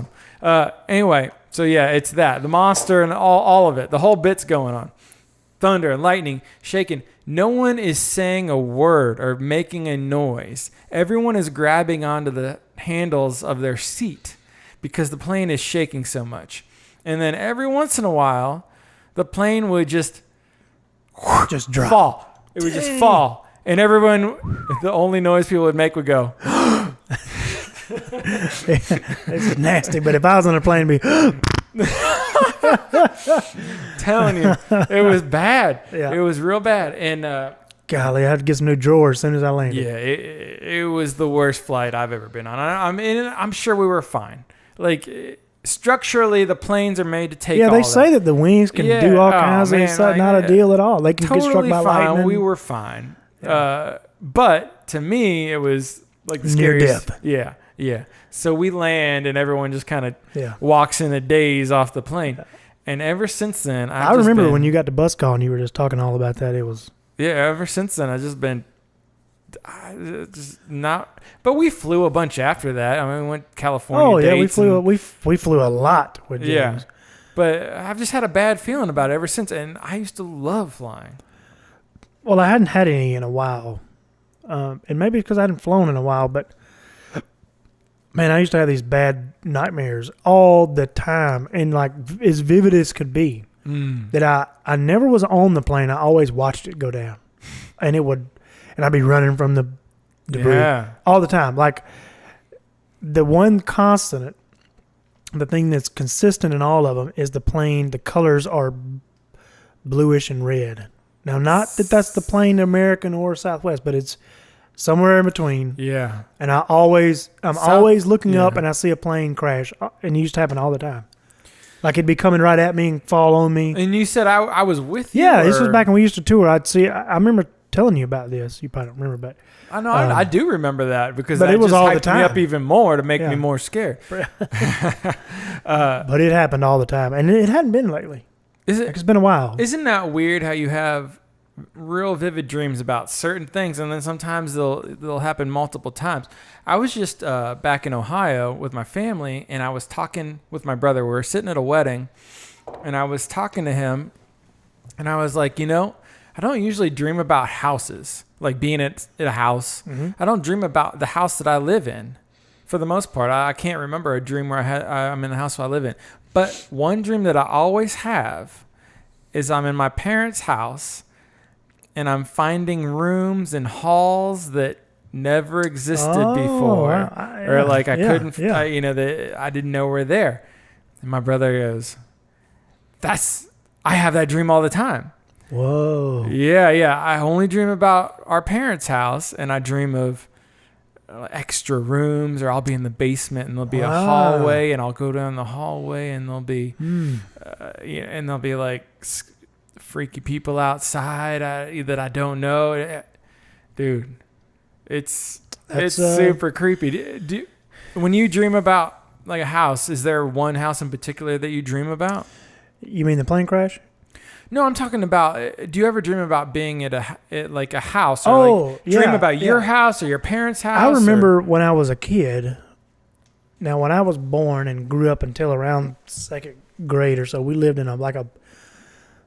some. Anyway, so yeah, it's that. The monster and all of it. The whole bit's going on. Thunder and lightning, shaking. No one is saying a word or making a noise. Everyone is grabbing onto the handles of their seat because the plane is shaking so much. And then every once in a while, the plane would just drop. Fall. It would just fall. And everyone, the only noise people would make would go. It's nasty, but if I was on a plane, it'd be. Telling you, it was bad. Yeah. It was real bad. And golly, I had to get some new drawers as soon as I landed. Yeah, it was the worst flight I've ever been on. I'm sure we were fine. Like structurally, the planes are made to take. Yeah, they say that the wings can do all kinds of stuff. Not a deal at all. They can totally get struck by lightning. We were fine. Yeah. But to me, it was like the near scariest. death. Yeah, yeah. So we land, and everyone just kind of walks in a daze off the plane. And ever since then, I remember when you got the bus call and you were just talking all about that. It was ever since then, I've just been just not. But we flew a bunch after that. I mean, we went to California. Oh yeah, we flew a lot with James. Yeah, but I've just had a bad feeling about it ever since. And I used to love flying. Well, I hadn't had any in a while, and maybe because I hadn't flown in a while. But man, I used to have these bad nightmares all the time, and like as vivid as could be. That I never was on the plane. I always watched it go down, and I'd be running from the debris all the time. Like the one constant, the thing that's consistent in all of them is the plane. The colors are bluish and red. Now, not that that's the plane, American or Southwest, but it's somewhere in between. Yeah. And I'm always looking up and I see a plane crash, and it used to happen all the time. Like it'd be coming right at me and fall on me. And you said I was with you? Yeah, this was back when we used to tour. I'd see. I remember telling you about this. You probably don't remember, but I know I do remember that because but that it was just all hyped the time. me up even more to make me more scared. But it happened all the time, and it hadn't been lately. It's been a while. Isn't that weird how you have real vivid dreams about certain things, and then sometimes they'll happen multiple times? I was just back in Ohio with my family, and I was talking with my brother. We were sitting at a wedding, and I was talking to him, and I was like, I don't usually dream about houses, like being at a house. Mm-hmm. I don't dream about the house that I live in. For the most part, I can't remember a dream where I'm in the house I live in. But one dream that I always have is I'm in my parents' house, and I'm finding rooms and halls that never existed before, or like I couldn't, I didn't know were there. And my brother goes, I have that dream all the time. Whoa. Yeah. I only dream about our parents' house, and I dream of extra rooms, or I'll be in the basement and there'll be a hallway, and I'll go down the hallway and there'll be, and there'll be like freaky people outside that I don't know. Dude, it's super creepy. When you dream about like a house, is there one house in particular that you dream about? You mean the plane crash? No, I'm talking about. Do you ever dream about being at like a house, or like dream about your house or your parents' house? I remember when I was a kid. Now, when I was born and grew up until around second grade or so, we lived in a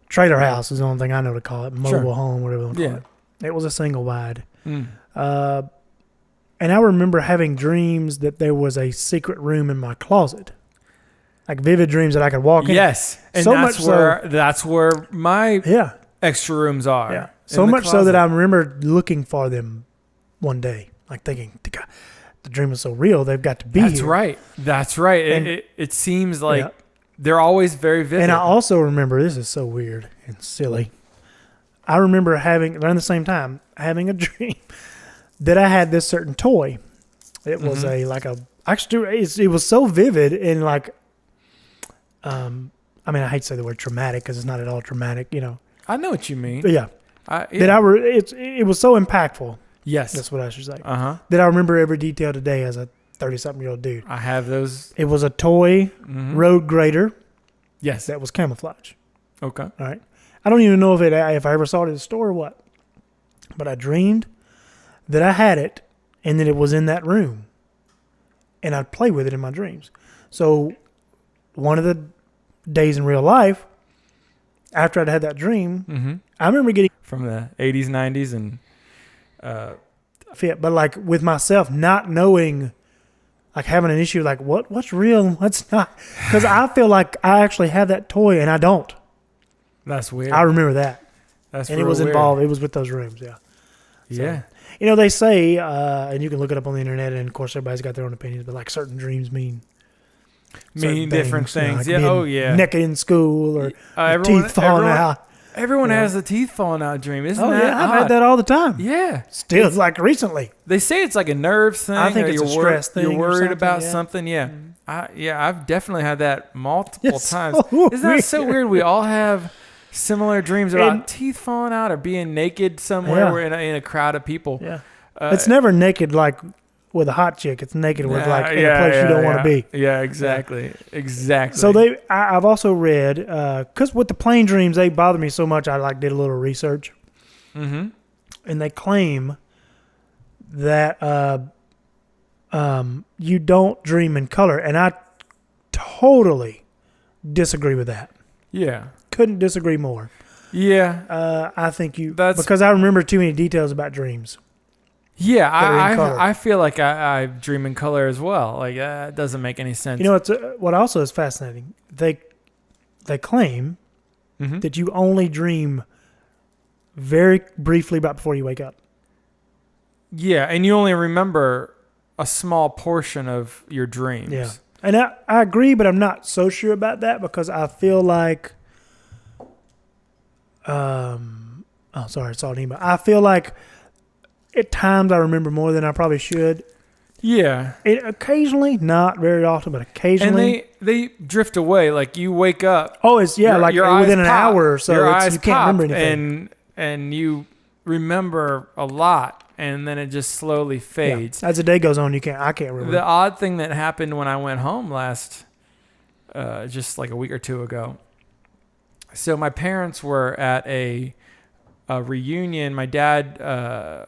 trailer house. Is the only thing I know to call it, mobile home, whatever they call it. It was a single wide. And I remember having dreams that there was a secret room in my closet. Like vivid dreams that I could walk in. Yes. And so that's where my extra rooms are. Yeah. So much so that I remember looking for them one day. Like thinking, the dream is so real, they've got to be here. That's right. And it seems like they're always very vivid. And I also remember, this is so weird and silly. I remember around the same time, having a dream that I had this certain toy. It was it was so vivid and like, I mean, I hate to say the word traumatic because it's not at all traumatic, I know what you mean. But it was so impactful. Yes. That's what I should say. That I remember every detail today as a 30-something-year-old dude. I have those. It was a toy road grader. Yes. That was camouflage. Okay. All right. I don't even know if I ever saw it at the store or what. But I dreamed that I had it and that it was in that room. And I'd play with it in my dreams. So one of the days in real life, after I'd had that dream, I remember getting... From the 80s, 90s, and... fit, but like with myself not knowing, like having an issue, like what's real, what's not, because I feel like I actually have that toy and I don't. That's weird. I remember that. That's and it was involved. It was with those rooms. So, they say, and you can look it up on the internet, and of course everybody's got their own opinions, but like certain dreams mean different things. Like naked in school or teeth falling out. Everyone has the teeth falling out dream, isn't that? Yeah, I've had that all the time. Yeah. Still, it's like recently. They say it's like a nerve thing. I think it's a stress thing. You're worried about something. Yeah. I've definitely had that multiple times. So isn't that so weird? We all have similar dreams about teeth falling out or being naked somewhere. We're in a crowd of people. Yeah. It's never naked like with a hot chick. It's naked with like in a place you don't want to be. Yeah, exactly. Exactly. So I've also read, because with the plane dreams, they bother me so much, I did a little research. And they claim that you don't dream in color. And I totally disagree with that. Yeah. Couldn't disagree more. Yeah. I think because I remember too many details about dreams. Yeah, I feel like I dream in color as well. Like it doesn't make any sense. It's what also is fascinating. They claim that you only dream very briefly about before you wake up. Yeah, and you only remember a small portion of your dreams. Yeah, and I agree, but I'm not so sure about that because I feel like, sorry, it's all an email. I feel like. At times, I remember more than I probably should. Yeah. Occasionally, not very often, but occasionally. And they drift away. Like you wake up. Oh, it's your within an hour or so. Your eyes you can't remember anything. And you remember a lot, and then it just slowly fades. Yeah. As the day goes on, I can't remember. The odd thing that happened when I went home just like a week or two ago. So my parents were at a reunion. My dad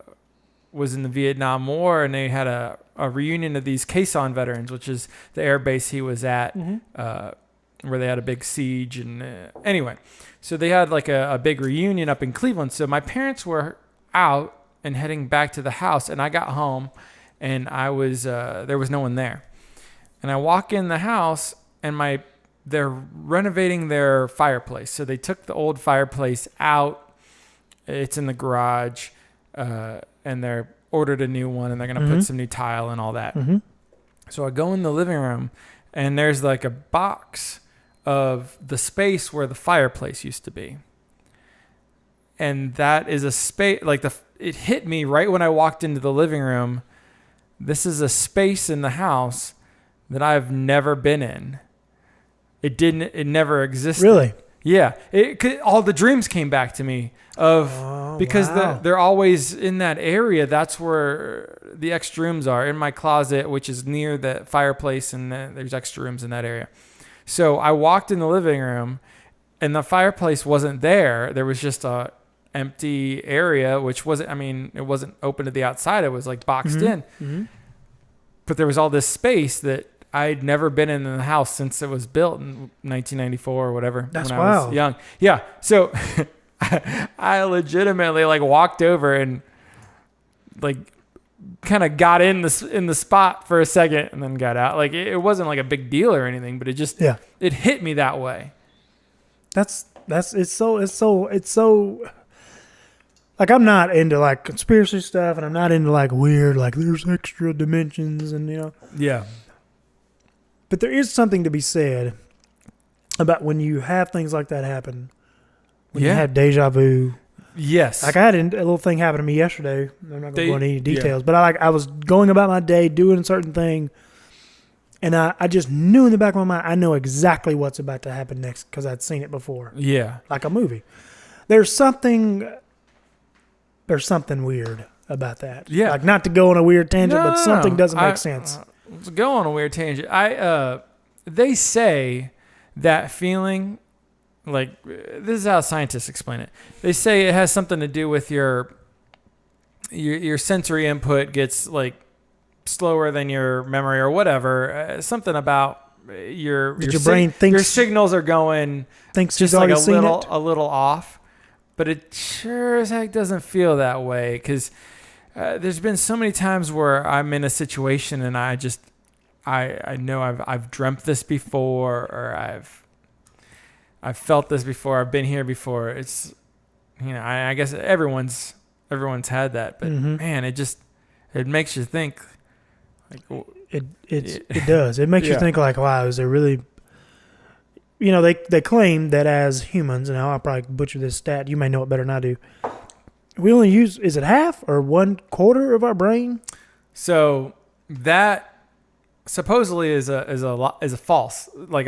was in the Vietnam War, and they had a reunion of these Quezon veterans, which is the air base he was at, where they had a big siege. And anyway, so they had like a big reunion up in Cleveland. So my parents were out and heading back to the house, and I got home, and there was no one there. And I walk in the house, and they're renovating their fireplace. So they took the old fireplace out. It's in the garage. And they're ordered a new one, and they're going to put some new tile and all that. So I go in the living room, and there's like a box of the space where the fireplace used to be. And that is a space, it hit me right when I walked into the living room. This is a space in the house that I've never been in. It never existed. Really? Yeah. All the dreams came back to me because they're always in that area. That's where the extra rooms are, in my closet, which is near the fireplace, and there's extra rooms in that area. So I walked in the living room. and the fireplace wasn't there. There was just a empty area, which wasn't, I mean, it wasn't open to the outside. It was like boxed in. Mm-hmm. But there was all this space that I'd never been in the house since it was built in 1994 or whatever. That's when I wild. was young. Yeah. So I legitimately like walked over and like kind of got in the spot for a second and then got out. Like it wasn't like a big deal or anything, but it just, it hit me that way. It's so like, I'm not into like conspiracy stuff, and I'm not into like weird, like there's extra dimensions and, Yeah. But there is something to be said about when you have things like that happen, when you have deja vu. Yes. Like I had a little thing happen to me yesterday. I'm not going to go into any details, but I was going about my day doing a certain thing, and I just knew in the back of my mind, I know exactly what's about to happen next because I'd seen it before. Yeah. Like a movie. There's something weird about that. Yeah. Like, not to go on a weird tangent, but something doesn't make sense. Let's go on a weird tangent. They say that feeling, like, this is how scientists explain it. They say it has something to do with your sensory input gets like slower than your memory or whatever. Something about your brain thinks your signals are going just like a little off. But it sure as heck doesn't feel that way, because there's been so many times where I'm in a situation and I know I've dreamt this before, or I've felt this before, I've been here before. It's, I guess everyone's had that, but man, it makes you think. Like, it does. It makes you think like, wow, is there really? They claim that as humans, and I'll probably butcher this stat, you may know it better than I do. We only use, is it half or 1/4 of our brain? So that supposedly is a false, like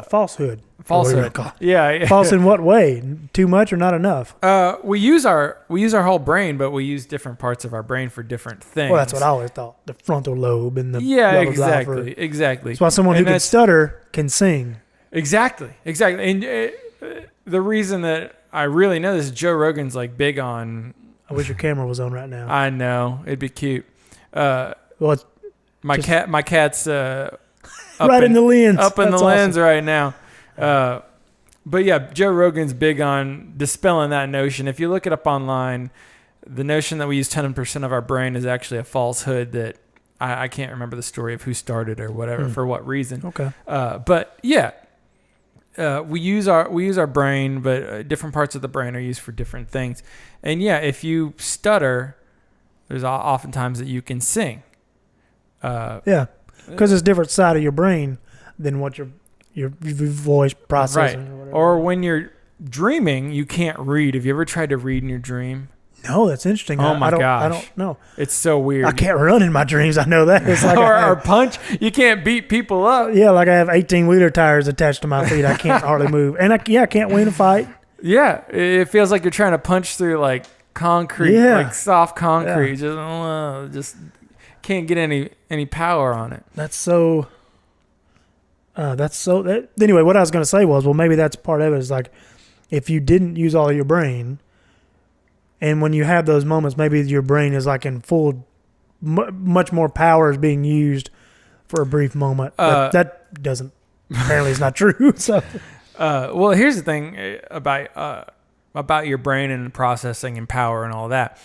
falsehood. Falsehood. Yeah. False in what way? Too much or not enough? We use our whole brain, but we use different parts of our brain for different things. Well, that's what I always thought. The frontal lobe and the exactly. That's why someone who can stutter can sing. Exactly. And the reason that I really know this is Joe Rogan's like big on. I wish your camera was on right now. I know, it'd be cute. Well, my cat's up right in the lens. Up in the lens right now. But yeah, Joe Rogan's big on dispelling that notion. If you look it up online, the notion that we use 10% of our brain is actually a falsehood that I can't remember the story of who started or whatever, for what reason. Okay. But yeah. We use our brain, but different parts of the brain are used for different things. And yeah, if you stutter, there's oftentimes that you can sing. Because it's a different side of your brain than what your voice processing. Right. Or whatever. Or when you're dreaming, you can't read. Have you ever tried to read in your dream? No, that's interesting. Oh my gosh. I don't know. It's so weird. I can't run in my dreams. I know that. It's like or punch. You can't beat people up. Yeah, like I have 18-wheeler tires attached to my feet. I can't hardly move. And I can't win a fight. Yeah, it feels like you're trying to punch through like concrete, like soft concrete. Just can't get any power on it. Anyway, what I was going to say was, well, maybe that's part of it. Is like, if you didn't use all of your brain, and when you have those moments, maybe your brain is like in full, much more power is being used for a brief moment. But that doesn't, apparently it's not true. So, well, here's the thing about your brain and processing and power and all that.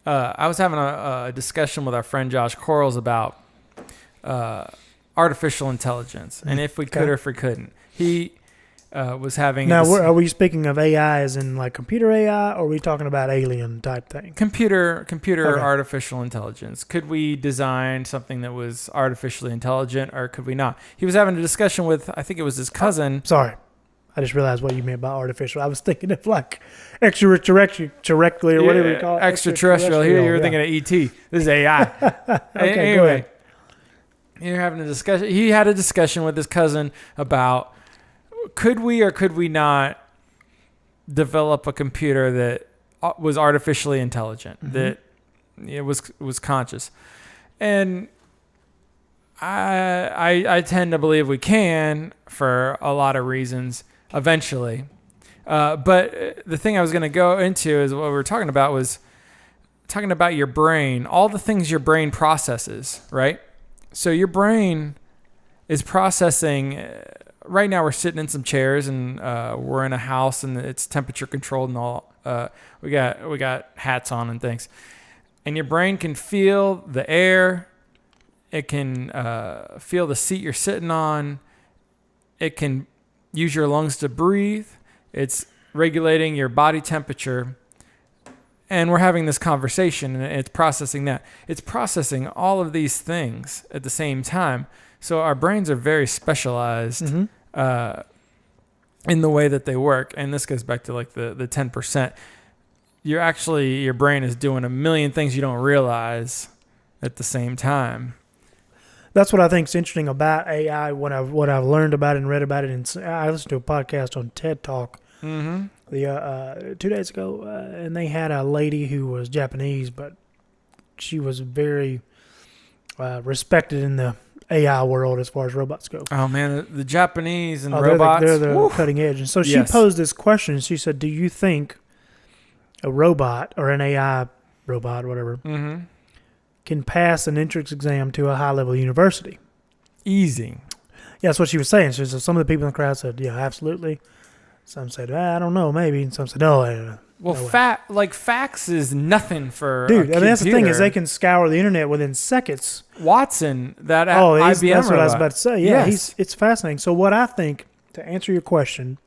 I was having a discussion with our friend Josh Quarles about artificial intelligence and if we could or if we couldn't. He was having... Now, are we speaking of AI as in like computer AI, or are we talking about alien type thing? Computer artificial intelligence. Could we design something that was artificially intelligent, or could we not? He was having a discussion with, I think it was his cousin. Sorry. I just realized what you meant by artificial. I was thinking of like extraterrestrial or whatever you call it. Extraterrestrial. Here you're thinking of ET. This is AI. Okay, anyway, you're having a discussion. He had a discussion with his cousin about could we or could we not develop a computer that was artificially intelligent, that it was conscious. And I tend to believe we can for a lot of reasons. eventually. But the thing I was going to go into is what we were talking about was talking about your brain, all the things your brain processes, right? So your brain is processing. Right now we're sitting in some chairs and we're in a house and it's temperature controlled and all. We got hats on and things. And your brain can feel the air. It can feel the seat you're sitting on. It can use your lungs to breathe. It's regulating your body temperature. And we're having this conversation and it's processing that. It's processing all of these things at the same time. So our brains are very specialized in the way that they work. And this goes back to like the 10%. Your brain is doing a million things you don't realize at the same time. That's what I think is interesting about AI. What I've learned about it and read about it, and I listened to a podcast on TED Talk the 2 days ago, and they had a lady who was Japanese, but she was very respected in the AI world as far as robots go. Oh man, the Japanese and robots, they're the cutting edge. And so she posed this question. She said, "Do you think a robot or an AI robot, whatever?" can pass an entrance exam to a high-level university? Easy. Yeah, that's what she was saying. She said some of the people in the crowd said, yeah, absolutely. Some said, I don't know, maybe. And some said, no. Well, fax is nothing for dude, a I mean, that's the computer. thing is they can scour the internet within seconds. Watson, that that's IBM what robot. I was about to say. Yeah, yes. it's fascinating. So what I think, to answer your question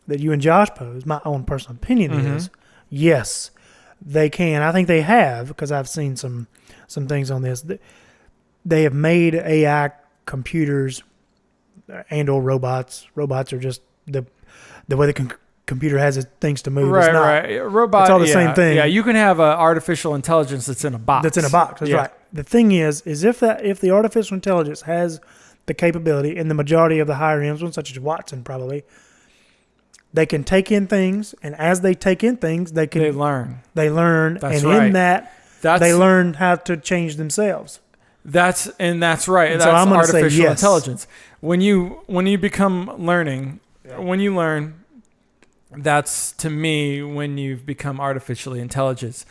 that you and Josh posed, my own personal opinion is, yes, they can. I think they have, because I've seen some things on this. They have made AI computers and or robots. Robots are just the way the computer has its things to move. Right, it's not, right. Robot, it's all the same thing. Yeah, you can have an artificial intelligence that's in a box. That's right. The thing is if the artificial intelligence has the capability, and the majority of the higher end ones, such as Watson probably, they can take in things, and as they take in things, they learn. That's and right. in that, they learn how to change themselves. That's right. And That's so I'm gonna artificial say yes. intelligence. When you become learning, when you learn, that's to me when you've become artificially intelligent.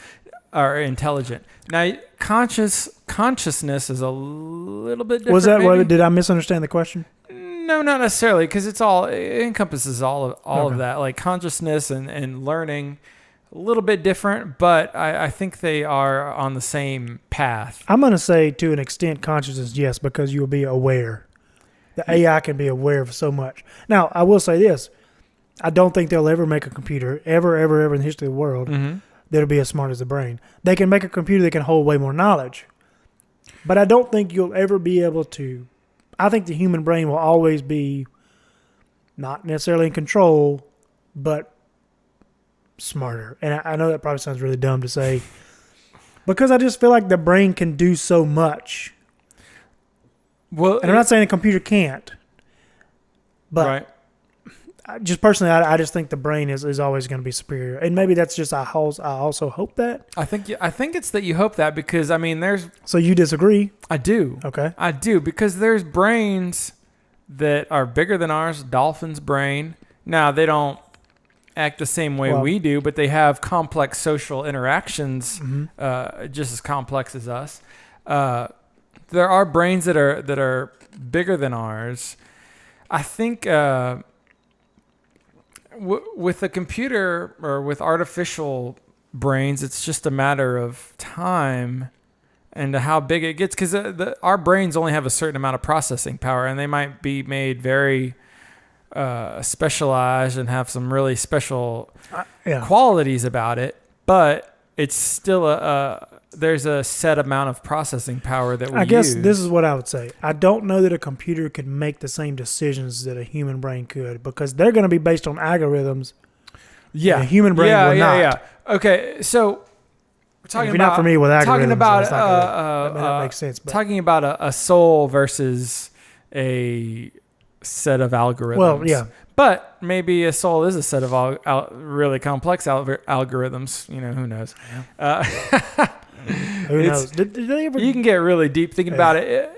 Now, consciousness is a little bit different. Was that maybe? what? Did I misunderstand the question? No, not necessarily, because it encompasses all of that, like consciousness and learning. A little bit different, but I think they are on the same path. I'm going to say to an extent consciousness, yes, because you'll be aware. The AI can be aware of so much. Now, I will say this. I don't think they'll ever make a computer, ever in the history of the world, that'll be as smart as the brain. They can make a computer that can hold way more knowledge. But I don't think you'll ever be able to. I think the human brain will always be not necessarily in control, but smarter. And I know that probably sounds really dumb to say, because I just feel like the brain can do so much. Well, and I'm not saying a computer can't, but right. Just personally, I just think the brain is always going to be superior. And maybe that's just, I also hope that. I think it's that you hope that, because I mean, So you disagree? I do. Okay. I do, because there's brains that are bigger than ours. Dolphin's brain. Now, they don't act the same way we do, but they have complex social interactions, just as complex as us. There are brains that are bigger than ours. I think with a computer or with artificial brains, it's just a matter of time and how big it gets, because our brains only have a certain amount of processing power, and they might be made very specialized and have some really special qualities about it, but it's still there's a set amount of processing power that we use. I guess this is what I would say. I don't know that a computer could make the same decisions that a human brain could, because they're going to be based on algorithms. Yeah, a human brain will not. Yeah. Okay, so we're talking if you're about not familiar with algorithms, talking about that may not make sense. But. Talking about a soul versus a set of algorithms. Well, yeah. But maybe a soul is a set of really complex algorithms. You know, who knows? Yeah. Who knows? Did they ever? You can get really deep thinking about it.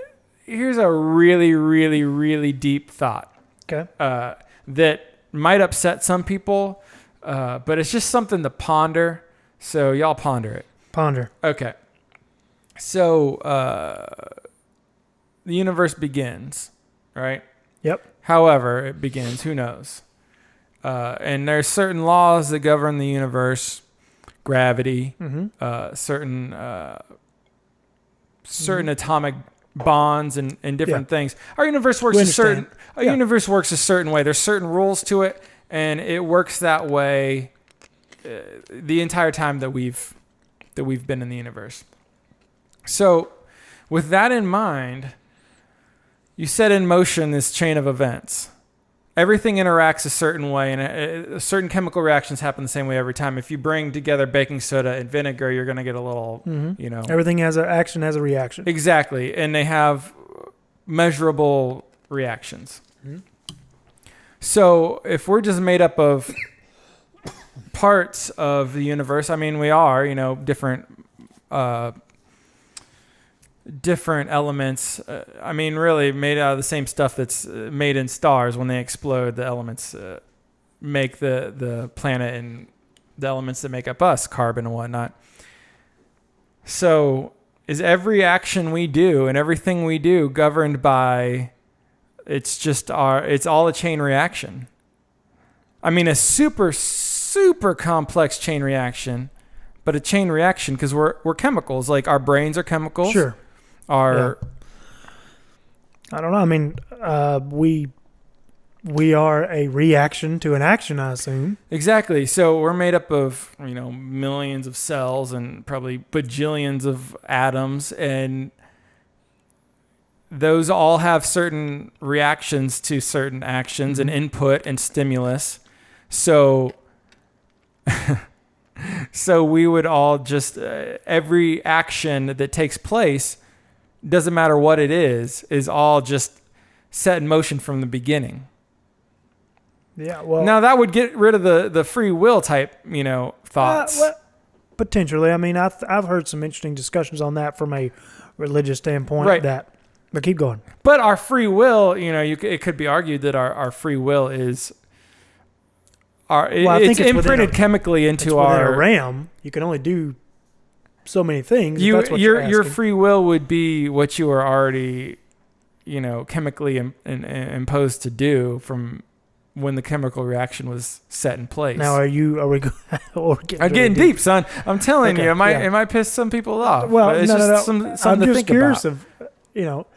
Here's a really, really, really deep thought. Okay. That might upset some people, but it's just something to ponder. So y'all ponder it. Ponder. Okay. So the universe begins, right? Yep. However it begins, who knows? And there's certain laws that govern the universe, gravity, certain atomic bonds and different things. Our universe works universe works a certain way. There's certain rules to it, and it works that way the entire time that we've been in the universe. So, with that in mind, you set in motion this chain of events. Everything interacts a certain way, and certain chemical reactions happen the same way every time. If you bring together baking soda and vinegar, you're going to get a little, Everything has an action, has a reaction. Exactly, and they have measurable reactions. Mm-hmm. So if we're just made up of parts of the universe, I mean, we are, different elements. I mean, really made out of the same stuff that's made in stars. When they explode, the elements make the planet and the elements that make up us, carbon and whatnot. So is every action we do and everything we do governed by, it's all a chain reaction. I mean, a super, super complex chain reaction, but a chain reaction because we're chemicals. Like our brains are chemicals. Sure. I don't know. I mean, we are a reaction to an action, I assume. Exactly. So we're made up of, millions of cells and probably bajillions of atoms, and those all have certain reactions to certain actions and input and stimulus. So we would all just, every action that takes place, doesn't matter what it is all just set in motion from the beginning. Yeah, well, now that would get rid of the free will type, thoughts. Potentially. I mean, I've heard some interesting discussions on that from a religious standpoint. Right. But keep going. But our free will, it could be argued that our free will is it's imprinted chemically into our RAM. You can only do so many things. Your free will would be what you are already, chemically imposed to do from when the chemical reaction was set in place. Now, are we I'm getting deep, son. I'm telling you, it might piss some people off. Well, it's no. Something I'm to just think curious about.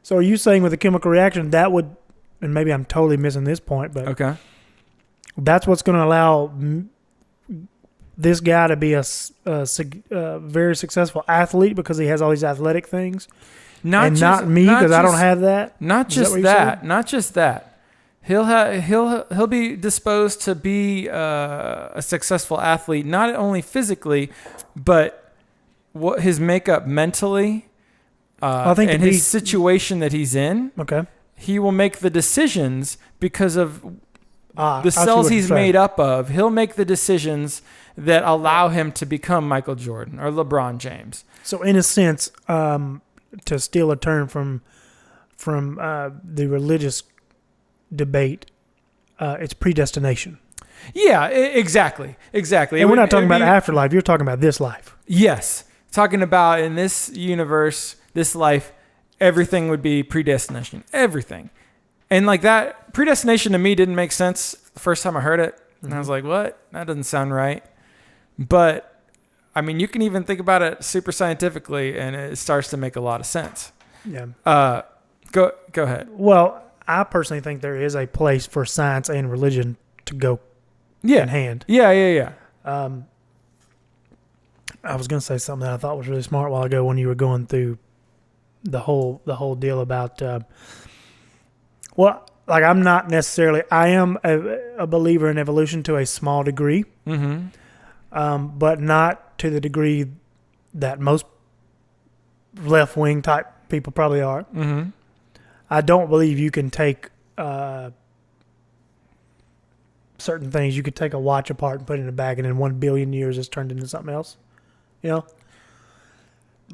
So are you saying with the chemical reaction that would, and maybe I'm totally missing this point, but okay, that's what's going to allow this guy to be a very successful athlete because he has all these athletic things, not me because I don't have that. Not just that. He'll be disposed to be a successful athlete, not only physically, but what his makeup mentally, and his situation that he's in. Okay, he will make the decisions because of the cells he's made up of. He'll make the decisions that allow him to become Michael Jordan or LeBron James. So in a sense, to steal a term from the religious debate, it's predestination. Yeah, exactly. And we're not talking about afterlife. You're talking about this life. Yes. Talking about in this universe, this life, everything would be predestination. Everything. And like that, predestination to me didn't make sense the first time I heard it. And I was like, what? That doesn't sound right. But, I mean, you can even think about it super scientifically, and it starts to make a lot of sense. Yeah. Go ahead. Well, I personally think there is a place for science and religion to go in hand. Yeah. I was going to say something that I thought was really smart a while ago when you were going through the whole deal about, I'm not necessarily, I am a believer in evolution to a small degree, but not to the degree that most left-wing type people probably are. Mm-hmm. I don't believe you can take certain things. You could take a watch apart and put it in a bag, and in 1 billion years, it's turned into something else.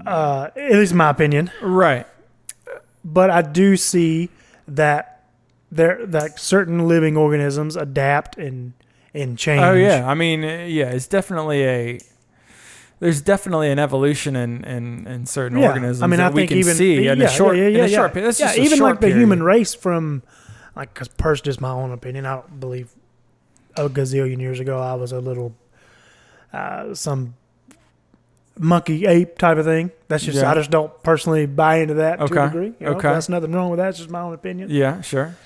At least in my opinion. Right. But I do see that there that certain living organisms adapt and change. Oh yeah, I mean, it's definitely there's definitely an evolution in certain organisms. I mean, that I we think can even see in a short period. That's just a even short like the period. human race from, like, because personally, just my own opinion, I don't believe a gazillion years ago I was a little some monkey ape type of thing. That's just I just don't personally buy into that to a degree. You know? That's nothing wrong with that. It's just my own opinion. Yeah, sure.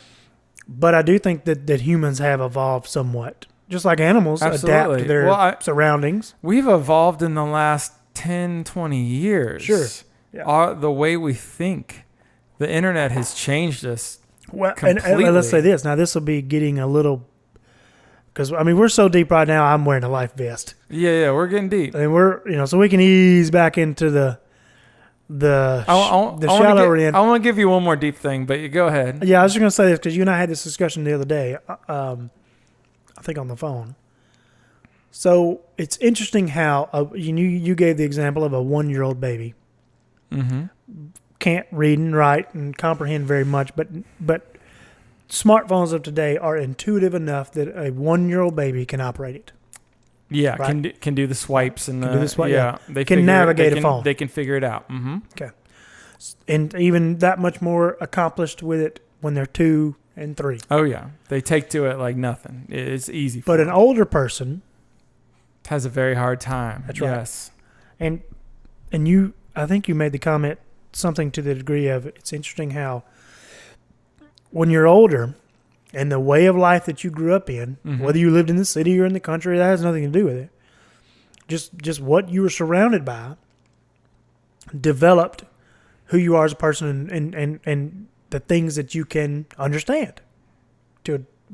But I do think that humans have evolved somewhat, just like animals adapt to their surroundings. We've evolved in the last 10, 20 years. Sure. Yeah. The way we think, the internet has changed us. Well, and let's say this. Now, this will be getting a little, because I mean we're so deep right now. I'm wearing a life vest. Yeah, we're getting deep, and we're so we can ease back into the shallower end. I want to give you one more deep thing, but you go ahead. Yeah, I was just going to say this because you and I had this discussion the other day. I think on the phone. So it's interesting how you gave the example of a 1-year-old baby. Mm-hmm. Can't read and write and comprehend very much, but smartphones of today are intuitive enough that a 1-year-old baby can operate it. Yeah, right? can do the swipes and they can navigate a phone. They can figure it out. Mm-hmm. Okay, and even that much more accomplished with it when they're 2 and 3. Oh yeah, they take to it like nothing. It's easy. But an older person has a very hard time. That's right. Yes, and I think you made the comment something to the degree of it's interesting how when you're older and the way of life that you grew up in, whether you lived in the city or in the country, that has nothing to do with it. Just what you were surrounded by developed who you are as a person and the things that you can understand.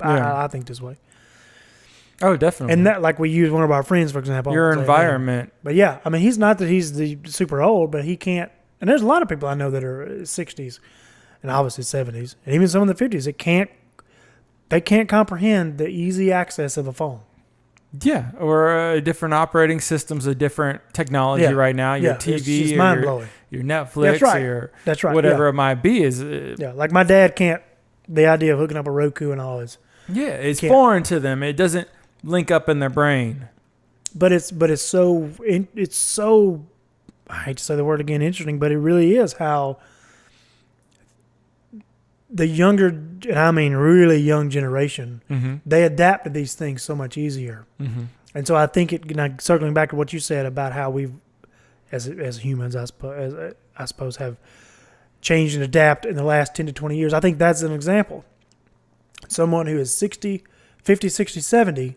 I think this way. Oh, definitely. And that, like we use one of our friends, for example. Your environment. But yeah, I mean, he's not that he's the super old, but he can't. And there's a lot of people I know that are 60s and obviously 70s, and even some in the 50s. They can't comprehend the easy access of a phone. Yeah, or different operating systems, a different technology right now. Your TV, it's mind blowing. Your Netflix, That's right. Whatever it might be is. Like my dad can't. The idea of hooking up a Roku and all is. Yeah, it's foreign to them. It doesn't link up in their brain. But it's so I hate to say the word again, interesting, but it really is how the younger, and I mean really young generation, they adapt to these things so much easier. Mm-hmm. And so I think circling back to what you said about how we've, as humans, I suppose, have changed and adapt in the last 10 to 20 years. I think that's an example. Someone who is 50, 60, 70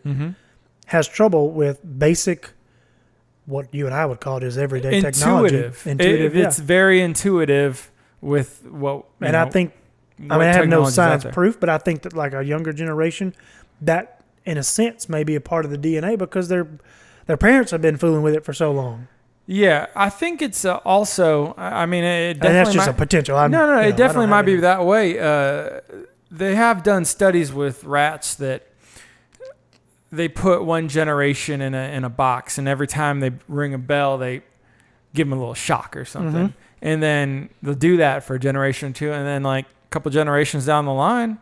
has trouble with basic, what you and I would call it is everyday technology. Intuitive. It's very intuitive with what. And I think, I have no science proof, but I think that like a younger generation, that in a sense may be a part of the DNA because their parents have been fooling with it for so long. Yeah, I think it's also. I mean, it definitely. And that's just a potential. No, it definitely might be that way. They have done studies with rats that they put one generation in a box, and every time they ring a bell, they give them a little shock or something, and then they'll do that for a generation or two, and then like a couple generations down the line,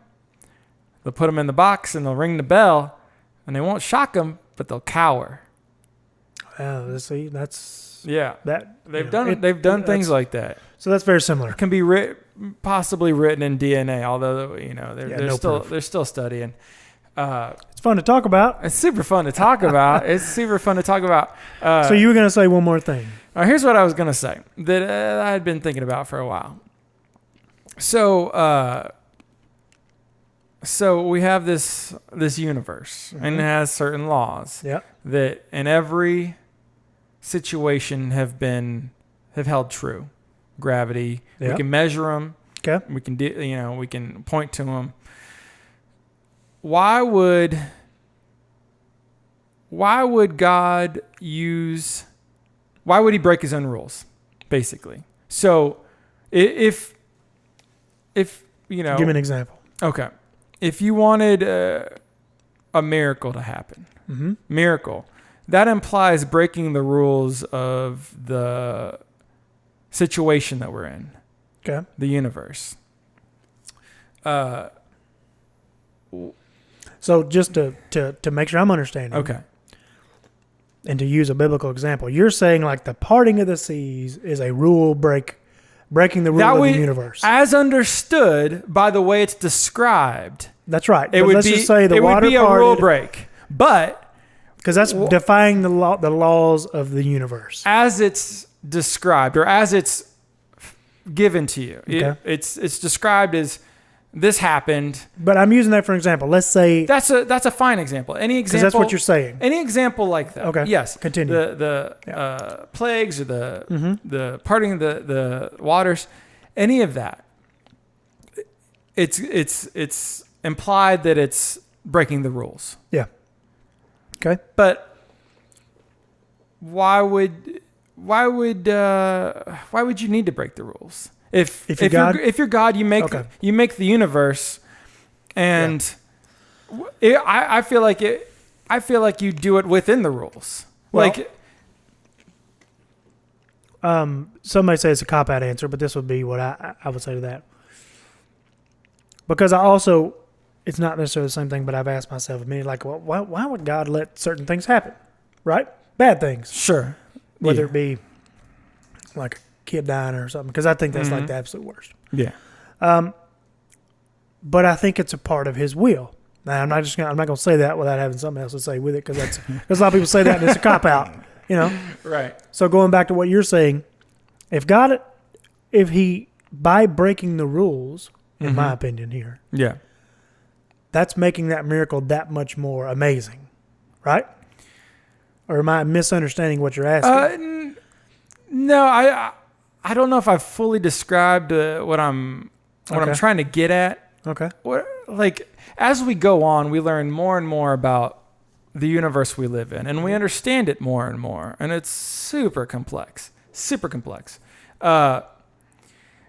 they'll put them in the box and they'll ring the bell, and they won't shock them, but they'll cower. See, that's. Yeah, that they've done things like that. So that's very similar. It can be possibly written in DNA, although they're still studying. It's fun to talk about. It's super fun to talk about. So you were going to say one more thing. Here's what I was going to say that I had been thinking about for a while. So we have this universe, and it has certain laws that in every situation have held true. Gravity, we can measure them. Okay, we can we can point to them. Why would God why would he break his own rules, basically? So if give me an example. Okay, if you wanted a miracle to happen, miracle, that implies breaking the rules of the situation that we're in. Okay. The universe. So just to make sure I'm understanding, Okay. and to use a biblical example, you're saying like the parting of the seas is a rule breaking the rule of the universe. As understood by the way it's described, That's right. it But would let's be just say the it would water be a parted, rule break. But because that's defying the laws of the universe. as it's described or as it's given to you, Okay. it's described as this happened. But I'm using that for example. Let's say That's a fine example. Any because example? that's what you're saying. Any example like that? Okay. Yes. Continue. The plagues or Mm-hmm. the parting of the waters, any of that. It's implied that it's breaking the rules. Yeah. Okay. But why would you need to break the rules? If you're God? if you're God, you make Okay. you make the universe, and I feel like you do it within the rules. Well, like some may say it's a cop-out answer, but this would be what I would say to that. Because I also, it's not necessarily the same thing, but I've asked myself a minute, like, well, why would God let certain things happen, right? Bad things, sure, whether yeah. it be like a kid dying or something, because I think that's like the absolute worst. Yeah. But I think it's a part of His will. Now, I'm not going to say that without having something else to say with it, because a lot of people say that and it's a cop-out, you know? Right. So going back to what you're saying, if He, by breaking the rules, in my opinion here, Yeah. that's making that miracle that much more amazing, right? Or am I misunderstanding what you're asking? No, I don't know if I've fully described what I'm Okay. trying to get at. Okay. As we go on, we learn more and more about the universe we live in, and we understand it more and more, and it's super complex. Super complex.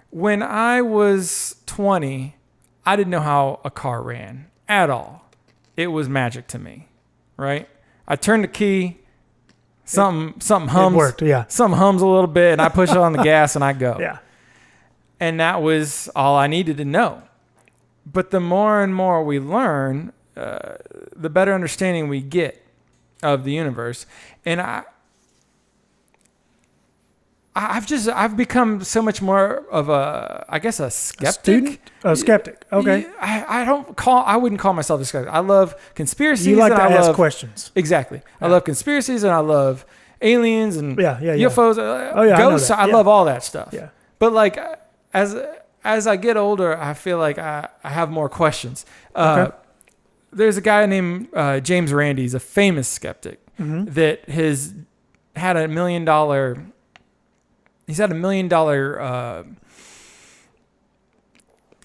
When I was 20, I didn't know how a car ran at all. It was magic to me, right? I turned the key, something hums. It worked, yeah. Something hums a little bit, and I push it on the gas, and I go. Yeah. And that was all I needed to know. But the more and more we learn, the better understanding we get of the universe. And I've become so much more of a skeptic. A skeptic. Okay. I wouldn't call myself a skeptic. I love conspiracies. You like to and ask questions. Exactly. Yeah. I love conspiracies, and I love aliens and UFOs. Ghosts. I love all that stuff. Yeah. But like as I get older, I feel like I have more questions. Okay. There's a guy named James Randi. He's a famous skeptic that has had $1 million. He's had $1 million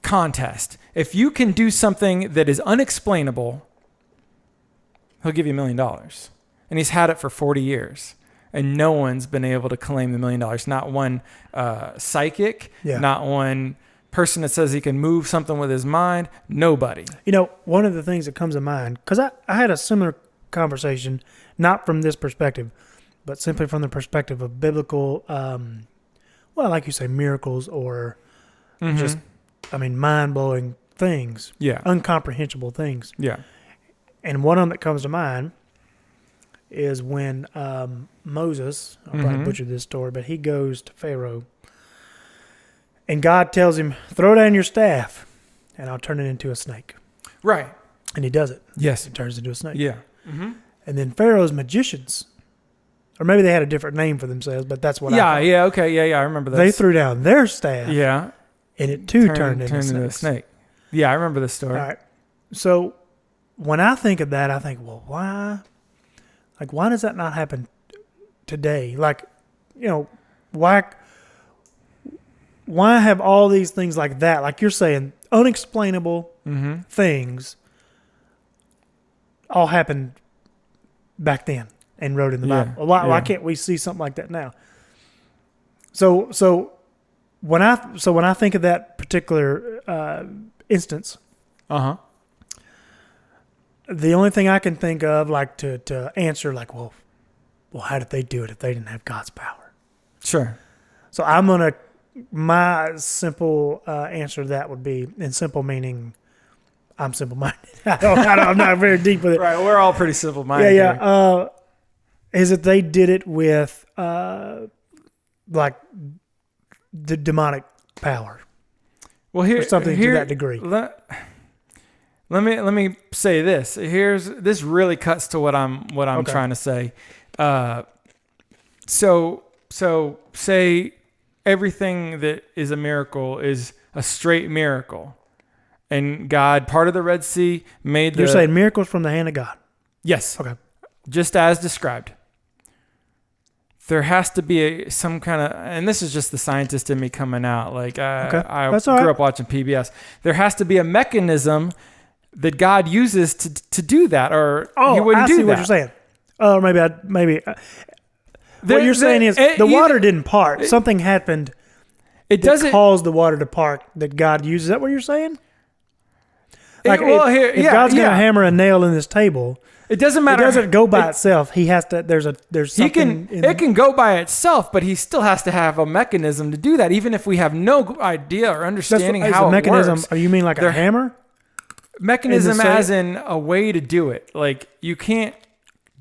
contest. If you can do something that is unexplainable, he'll give you $1 million. And he's had it for 40 years. And no one's been able to claim the $1 million. Not one psychic, not one person that says he can move something with his mind. Nobody. You know, one of the things that comes to mind, because I had a similar conversation, not from this perspective, but simply from the perspective of biblical, like you say, miracles or just, mind-blowing things. Yeah. Incomprehensible things. Yeah. And one of them that comes to mind is when Moses, I'll probably butcher this story, but he goes to Pharaoh and God tells him, throw down your staff and I'll turn it into a snake. Right. And he does it. Yes. It turns into a snake. Yeah. And then Pharaoh's magicians, or maybe they had a different name for themselves, but that's what I thought. Yeah. Okay. Yeah. I remember that. They threw down their staff. Yeah. And it too turned into a snake. Yeah. I remember this story. All right. So when I think of that, I think, well, why? Like, why does that not happen today? Like, why have all these things like that? Like you're saying, unexplainable things all happened back then and wrote in the Bible. Why can't we see something like that now? So when I think of that particular instance, the only thing I can think of, like to answer, like, well, how did they do it if they didn't have God's power? Sure. So my simple answer to that would be, in simple meaning, I'm simple-minded. I'm not very deep with it. Right, we're all pretty simple-minded. Yeah. Is that they did it with like the demonic power. Well, here, or something here, to that degree. Let me say this. This really cuts to what I'm Okay. trying to say. So say everything that is a miracle is a straight miracle, and God, part of the Red Sea, made You're saying miracles from the hand of God. yes, Okay. just as described. There has to be some kind of, and this is just the scientist in me coming out. Like I That's all grew right. up watching PBS. There has to be a mechanism that God uses to do that, or He wouldn't I do see that. what you're saying. Oh, maybe. What you're saying is the water didn't part. Something happened. It that doesn't caused the water to part that God uses. Is that what you're saying? Like if God's going to hammer a nail in this table, it doesn't it matter. doesn't go by itself. He has to. There's something. It can go by itself, but he still has to have a mechanism to do that, even if we have no idea or understanding how a it mechanism. works. Or you mean like a hammer? Mechanism as in a way to do it. Like you can't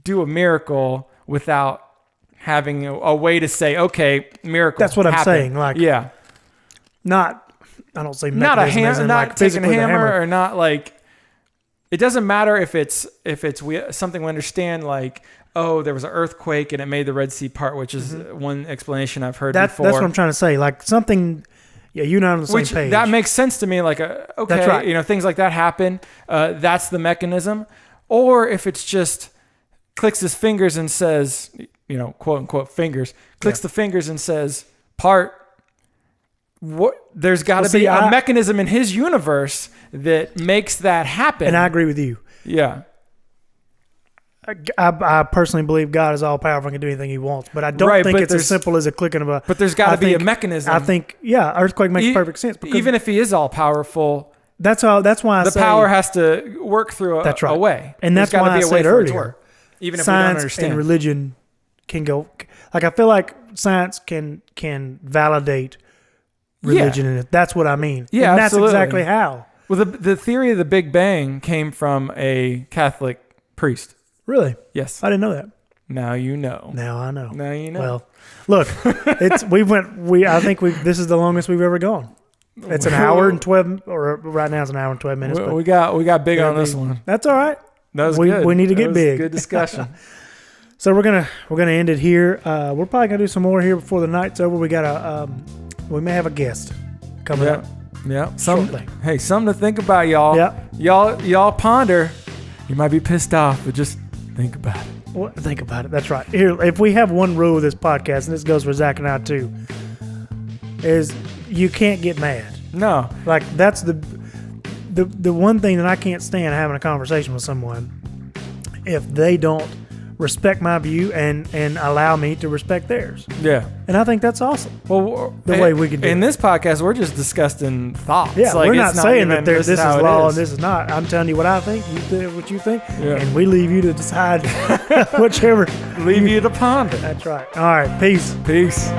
do a miracle without having a way to say, okay, miracle. That's what I'm happened. saying. Like yeah, not. I don't say not a mechanism as hammer, in, not like taking a physically the hammer, or not like. It doesn't matter if it's something we understand, like, oh, there was an earthquake and it made the Red Sea part, which is one explanation I've heard before. That's what I'm trying to say. Like something. Yeah, you're not on the same page. That makes sense to me. Like, okay, That's right. you know, things like that happen. That's the mechanism. Or if it's just clicks his fingers and says, you know, quote unquote fingers, clicks the fingers and says, part. What there's got to be a mechanism in his universe that makes that happen. And I agree with you. Yeah. I personally believe God is all powerful and can do anything He wants, but I don't think it's as simple as a clicking of a. But there's got to be a mechanism. I think, earthquake makes perfect sense. Even if He is all powerful, that's why the power has to work through a way. And that's why I said earlier, even if science we don't understand. and religion can go. Like I feel like science can validate religion, and that's what I mean. Yeah, and that's absolutely. exactly how. Well, the theory of the Big Bang came from a Catholic priest. Really? Yes. I didn't know that. Now you know. Now I know. Now you know. Well, look, I think this is the longest we've ever gone. It's an hour and 12, or right now it's an hour and 12 minutes. We got big on this one. That's all right. That was we, good. We need to get big. Good discussion. So we're gonna end it here. We're probably gonna do some more here before the night's over. We got we may have a guest coming up. Yeah. Shortly. Hey, something to think about, y'all. Yeah. Y'all ponder. You might be pissed off, but just think about it. Well, think about it. That's right. Here, if we have one rule of this podcast, and this goes for Zach and I too, is you can't get mad. No. Like that's the one thing that I can't stand having a conversation with someone if they don't respect my view and allow me to respect theirs. Yeah. And I think that's awesome. Well, the way we can do in it. this podcast, we're just discussing thoughts. Yeah, like, we're not saying that this is law is. and this is not. I'm telling you what I think. You think what you think, Yeah. and we leave you to decide whichever. Leave you to ponder. That's right. All right. Peace. Peace.